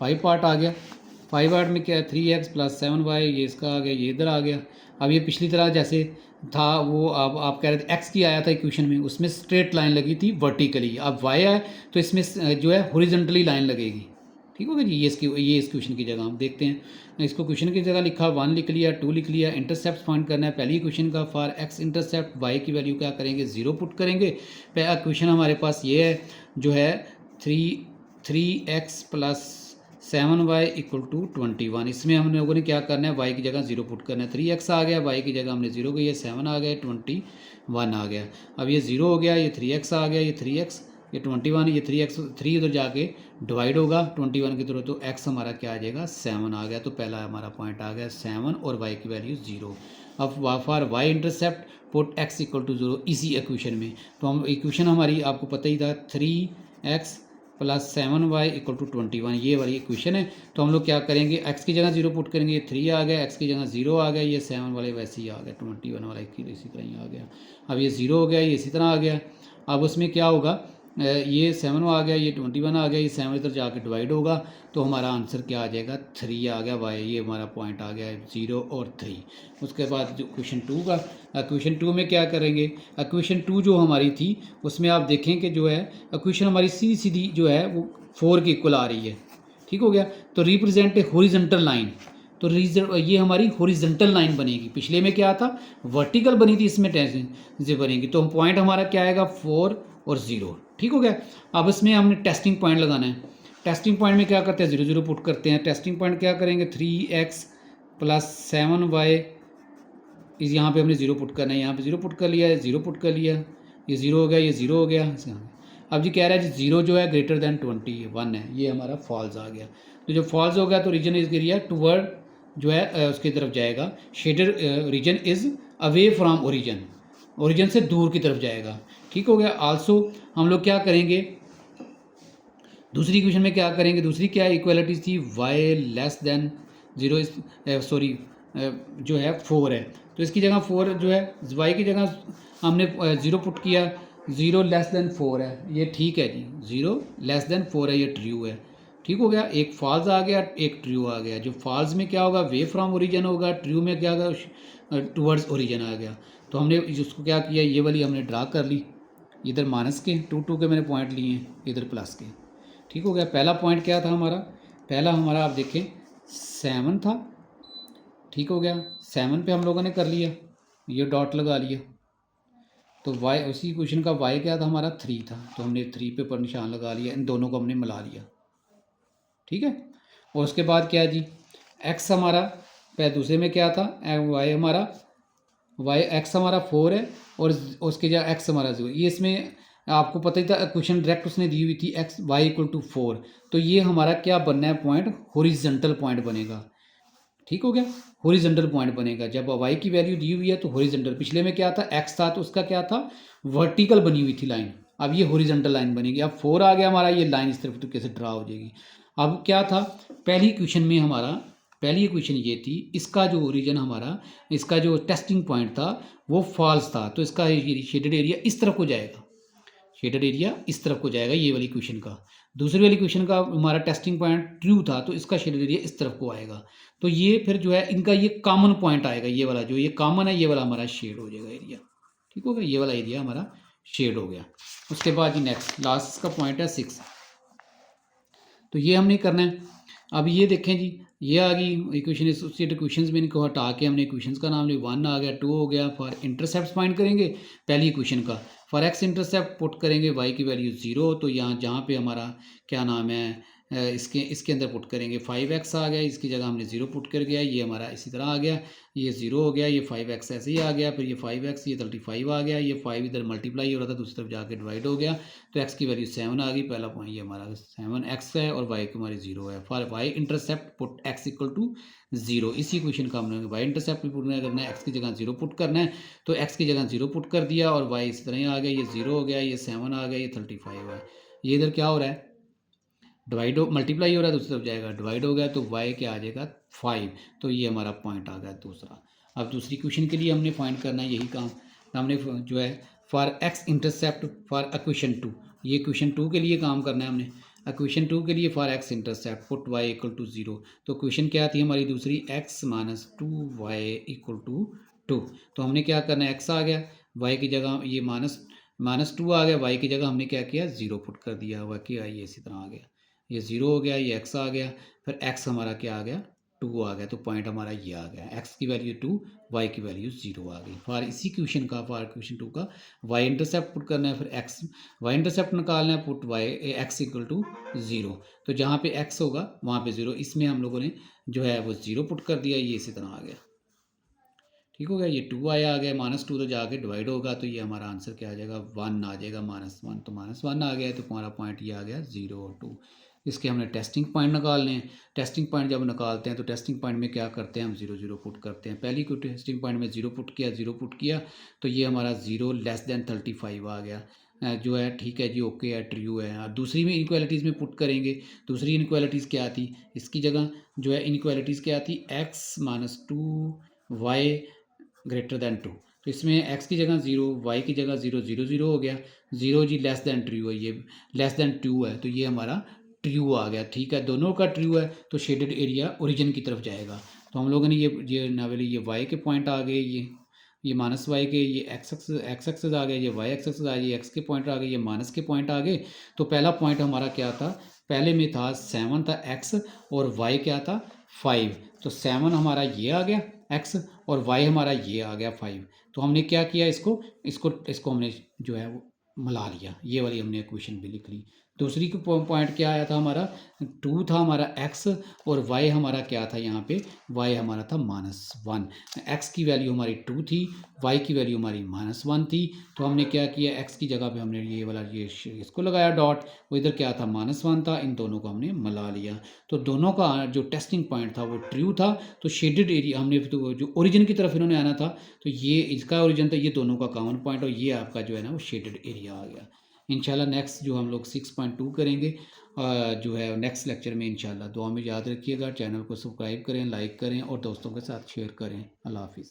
5 पार्ट आ गया। 5 पार्ट में क्या है, 3x + 7y, ये इसका आ गया, ये इधर आ गया। अब ये पिछली तरह जैसे था वो, अब आप कह रहे थे x की आया था इक्वेशन में, उसमें स्ट्रेट लाइन लगी थी वर्टिकली। अब y है तो इसमें जो है हॉरिजॉन्टली लाइन लगेगी। ठीक होगा जी, ये इस क्वेश्चन की जगह हम देखते हैं, इसको क्वेश्चन की जगह लिखा, 1 लिख लिया, 2 लिख लिया। इंटरसेप्ट फाइंड करना है पहली क्वेश्चन का, फॉर x इंटरसेप्ट y की वैल्यू क्या करेंगे, 0 पुट करेंगे। पहला क्वेश्चन हमारे पास ये है जो है 3x + 7y = 21। इसमें हम लोगों ने क्या करना है, y की जगह 0 पुट करना है। 3x आ गया, y की जगह हमने 0 गई है, 7 आ गया, 21 आ गया। अब ये 0 हो गया, ये 3x आ गया, ये 3x, ये 21, ये 3x, 3 उधर जाके डिवाइड होगा 21 की तरह, तो x हमारा क्या आ जाएगा, 7 आ गया। तो पहला हमारा पॉइंट आ गया 7 और y की वैल्यू 0। अब for y intercept put x = 0 इसी इक्वेशन में। तो हम इक्वेशन हमारी आपको पता ही था, 3x + 7y = 21, ये वाली इक्वेशन है। तो हम लोग क्या करेंगे, x की जगह 0 पुट करेंगे, 3 आ गया, x की जगह 0 आ गया, ये 7 वाले वैसे ही आ गया, 21 वाला इसी तरह ही आ गया। अब ये 0 हो गया, ये इसी तरह आ गया। अब उसमें क्या होगा, ये 7 आ गया, ये 21 आ गया, ये 7 इधर जाके डिवाइड होगा, तो हमारा आंसर क्या आ जाएगा, 3 आ गया। वाई ये हमारा पॉइंट आ गया 0 और 3। उसके बाद जो क्वेश्चन 2 का, क्वेश्चन 2 में क्या करेंगे, क्वेश्चन 2 जो हमारी थी उसमें आप देखें कि जो है क्वेश्चन हमारी सीधी सीधी जो है वो 4 के इक्वल आ रही है। ठीक हो गया, तो रिप्रेजेंट ए हॉरिजॉन्टल लाइन, तो ये हमारी हॉरिजॉन्टल लाइन बनेगी। पिछले में क्या था, वर्टिकल बनी थी, इसमें से बनेगी। तो पॉइंट हमारा क्या आएगा, 4 और 0। ठीक हो गया। अब इसमें हमने टेस्टिंग पॉइंट लगाना है। टेस्टिंग पॉइंट में क्या करते हैं, 0 0 पुट करते हैं। टेस्टिंग पॉइंट क्या करेंगे, 3x + 7y, इस यहाँ पे हमने 0 पुट करना है, यहाँ पे 0 पुट कर लिया है, 0 पुट कर लिया, ये 0 हो गया, ये 0 हो गया। अब जी कह रहा है जी 0 जो है ग्रेटर देन 21 है, ये हमारा फॉल्स आ गया। तो जब फॉल्स हो गया तो रीजन इज एरिया टूवर्ड जो है उसकी तरफ जाएगा। Shaded region is away from origin, origin से दूर की तरफ जाएगा। ठीक हो गया। आल्सो हम लोग क्या करेंगे, दूसरी इक्वेशन में क्या करेंगे, दूसरी क्या इक्वालिटी थी, y लेस देन 0, सॉरी जो है 4 है, तो इसकी जगह 4 जो है, y की जगह हमने 0 पुट किया, 0 लेस देन 4 है, ये ठीक है जी, 0 लेस देन 4 है, ये ट्रू है। ठीक हो गया, एक फॉल्स आ गया, एक ट्रू आ गया। जो फॉल्स में क्या होगा, वे फ्रॉम ओरिजिन होगा, ट्रू में क्या होगा, टूवर्ड्स ओरिजिन आ गया। तो हमने उसको क्या किया, ये वाली हमने ड्रा कर ली, इधर माइनस के 2 2 के मैंने पॉइंट लिए हैं, इधर प्लस के। ठीक हो गया। पहला पॉइंट क्या था हमारा, पहला हमारा आप देखें 7 था। ठीक हो गया, 7 पे हम लोगों ने कर लिया, ये डॉट लगा लिया। तो y, उसी क्वेश्चन का y क्या था हमारा, 3 था, तो हमने 3 पे पर निशान लगा लिया, इन दोनों को हमने मिला लिया। ठीक है। और उसके बाद क्या है जी, x हमारा पहले दूसरे में क्या था, y हमारा x हमारा 4 है, और उसके जगह x हमारा 0। ये इसमें आपको पता ही था, क्वेश्चन डायरेक्ट उसने दी हुई थी, x y = 4। तो ये हमारा क्या बनना है, पॉइंट हॉरिजॉन्टल पॉइंट बनेगा। ठीक हो गया, हॉरिजॉन्टल पॉइंट बनेगा। जब y की वैल्यू दी हुई है तो हॉरिजॉन्टल, पिछले में क्या था, x था, तो उसका क्या था, वर्टिकल बनी हुई थी लाइन, अब ये हॉरिजॉन्टल लाइन बनेगी। अब 4 आ गया हमारा, ये लाइन इस तरफ तो कैसे ड्रा हो जाएगी। अब क्या था, पहली क्वेश्चन में हमारा, पहली इक्वेशन ये थी, इसका जो ओरिजिन हमारा, इसका जो टेस्टिंग पॉइंट था वो फॉल्स था, तो इसका शेडेड एरिया इस तरफ को जाएगा, शेडेड एरिया इस तरफ को जाएगा, ये वाली क्वेश्चन का। दूसरी वाली क्वेश्चन का हमारा टेस्टिंग पॉइंट ट्रू था, तो इसका शेडेड एरिया इस तरफ को आएगा। तो ये फिर जो है इनका ये कॉमन पॉइंट आएगा, ये वाला जो ये कॉमन है, ये वाला हमारा शेड हो जाएगा एरिया। ठीक हो गया, ये वाला एरिया हमारा शेड हो गया। उसके बाद जी नेक्स्ट लास्ट इसका पॉइंट है 6, तो ये हमने करना है। अब ये देखें जी, ये आ गई इक्वेशन, एसोसिएटेड इक्वेशंस में इनको हटा के हमने इक्वेशंस का नाम लिया, 1 आ गया, 2 हो गया। फॉर इंटरसेप्ट फाइंड करेंगे पहली इक्वेशन का, फॉर एक्स इंटरसेप्ट पुट करेंगे y की वैल्यू 0, तो यहाँ जहाँ पे हमारा क्या नाम है इसके अंदर पुट करेंगे 5x आ गया, इसकी जगह हमने 0 पुट कर गया, ये हमारा इसी तरह आ गया, ये 0 हो गया, ये 5x ऐसे ही आ गया, फिर ये 5x, ये 35 आ गया, ये 5 इधर मल्टीप्लाई हो रहा था दूसरी तरफ जाके डिवाइड हो गया, तो x की वैल्यू 7 आ गई। पहला पॉइंट ये हमारा 7x है और y की हमारी 0 है। For y intercept put x equal to 0, इसी क्वेश्चन का हमने y इंटरसेप्ट भी पुट करना है, x की जगह 0 पुट करना है, तो x की जगह 0 पुट कर दिया और y इस तरह ही आ गया, ये 0 हो गया, ये 7 आ गया, ये 35 है। ये इधर क्या हो रहा है, डिवाइड हो मल्टीप्लाई हो रहा है, दूसरी तरफ जाएगा डिवाइड हो गया, तो y क्या आ जाएगा 5, तो ये हमारा पॉइंट आ गया दूसरा। अब दूसरी क्वेश्चन के लिए हमने फाइंड करना है यही काम, हमने जो है for x intercept for equation 2, ये क्वेश्चन 2 के लिए काम करना है हमने। इक्वेशन 2 के लिए for x intercept put y equal to 0, तो क्वेश्चन क्या थी हमारी दूसरी, x minus 2y equal to 2, तो हमने क्या करना है, x आ गया, y की जगह ये माइनस 2 आ गया, y की जगह हमने क्या किया 0 पुट कर दिया, हुआ कि ये इसी तरह आ गया, ये 0 हो गया, ये x आ गया, फिर x हमारा क्या आ गया 2 आ गया, तो पॉइंट हमारा ये आ गया, x की वैल्यू 2, y की वैल्यू 0 आ गई। फॉर इसी क्वेश्चन का, फॉर क्वेश्चन 2 का y इंटरसेप्ट पुट करना है, फिर x y इंटरसेप्ट निकालना है, put y x equal to 0, तो जहाँ पे x होगा वहाँ पे 0, इसमें हम लोगों ने जो है वो 0 पुट कर दिया, ये इसी तरह आ गया, ठीक हो गया। ये 2 आया, आ गया, -2 तो जाके डिवाइड होगा, तो ये हमारा आंसर क्या आ जाएगा 1 आ जाएगा, -1, तो -1 आ गया, तो हमारा पॉइंट ये आ गया 0 और 2। इसके हमने टेस्टिंग पॉइंट निकालने हैं। टेस्टिंग पॉइंट जब निकालते हैं तो टेस्टिंग पॉइंट में क्या करते हैं हम 0 0 पुट करते हैं। पहली को टेस्टिंग पॉइंट में 0 पुट किया, 0 पुट किया, तो ये हमारा 0 लेस देन 35 आ गया, जो है ठीक है जी, ओके है, ट्रू है। और दूसरी में इनक्वालिटीज़ में पुट करेंगे, दूसरी इनक्वालिटीज़ क्या थी, इसकी जगह जो है इनक्वालिटीज़ क्या थी, x minus 2y greater than 2, तो इसमें x की जगह 0, y की जगह 0, 0 0 हो गया, 0 जी लेस दैन ट्रू है, ये लेस दैन 2 है, तो ये हमारा ट्रू आ गया, ठीक है, दोनों का ट्रू है, तो शेडेड एरिया ओरिजिन की तरफ जाएगा। तो हम लोगों ने ये नावली ये y के पॉइंट आ गए, ये माइनस वाई के, ये एक्स एक्सेस आ गए, ये वाई एक्सेस आ गए, ये एक्स के पॉइंट आ गए, ये माइनस के पॉइंट आ गए। तो पहला पॉइंट हमारा क्या था, पहले में था 7 था एक्स और वाई क्या था 5, तो 7 हमारा ये आ गया एक्स और वाई हमारा ये आ गया 5। तो हमने क्या किया, इसको इसको इसको हमने जो है वो मिला लिया, ये वाली हमने इक्वेशन भी लिख ली। दूसरी को पॉइंट क्या आया था हमारा 2 था हमारा एक्स और वाई हमारा क्या था, यहाँ पे वाई हमारा था -1, एक्स की वैल्यू हमारी 2 थी, वाई की वैल्यू हमारी -1 थी। तो हमने क्या किया, एक्स की जगह पे हमने ये वाला ये इसको लगाया डॉट, वो इधर क्या था -1 था, इन दोनों को हमने मिला लिया। तो दोनों का जो टेस्टिंग पॉइंट था वो ट्रू था, तो शेडेड एरिया हमने तो जो ओरिजिन की तरफ इन्होंने आना था, तो ये इसका ओरिजिन था, ये दोनों का कॉमन पॉइंट, और ये आपका जो है ना वो शेडेड एरिया आ गया। इंशाल्लाह नेक्स्ट जो हम लोग 6.2 करेंगे जो है नेक्स्ट लेक्चर में इंशाल्लाह। दुआ में याद रखिएगा, चैनल को सब्सक्राइब करें, लाइक करें और दोस्तों के साथ शेयर करें। अल्लाह हाफिज़।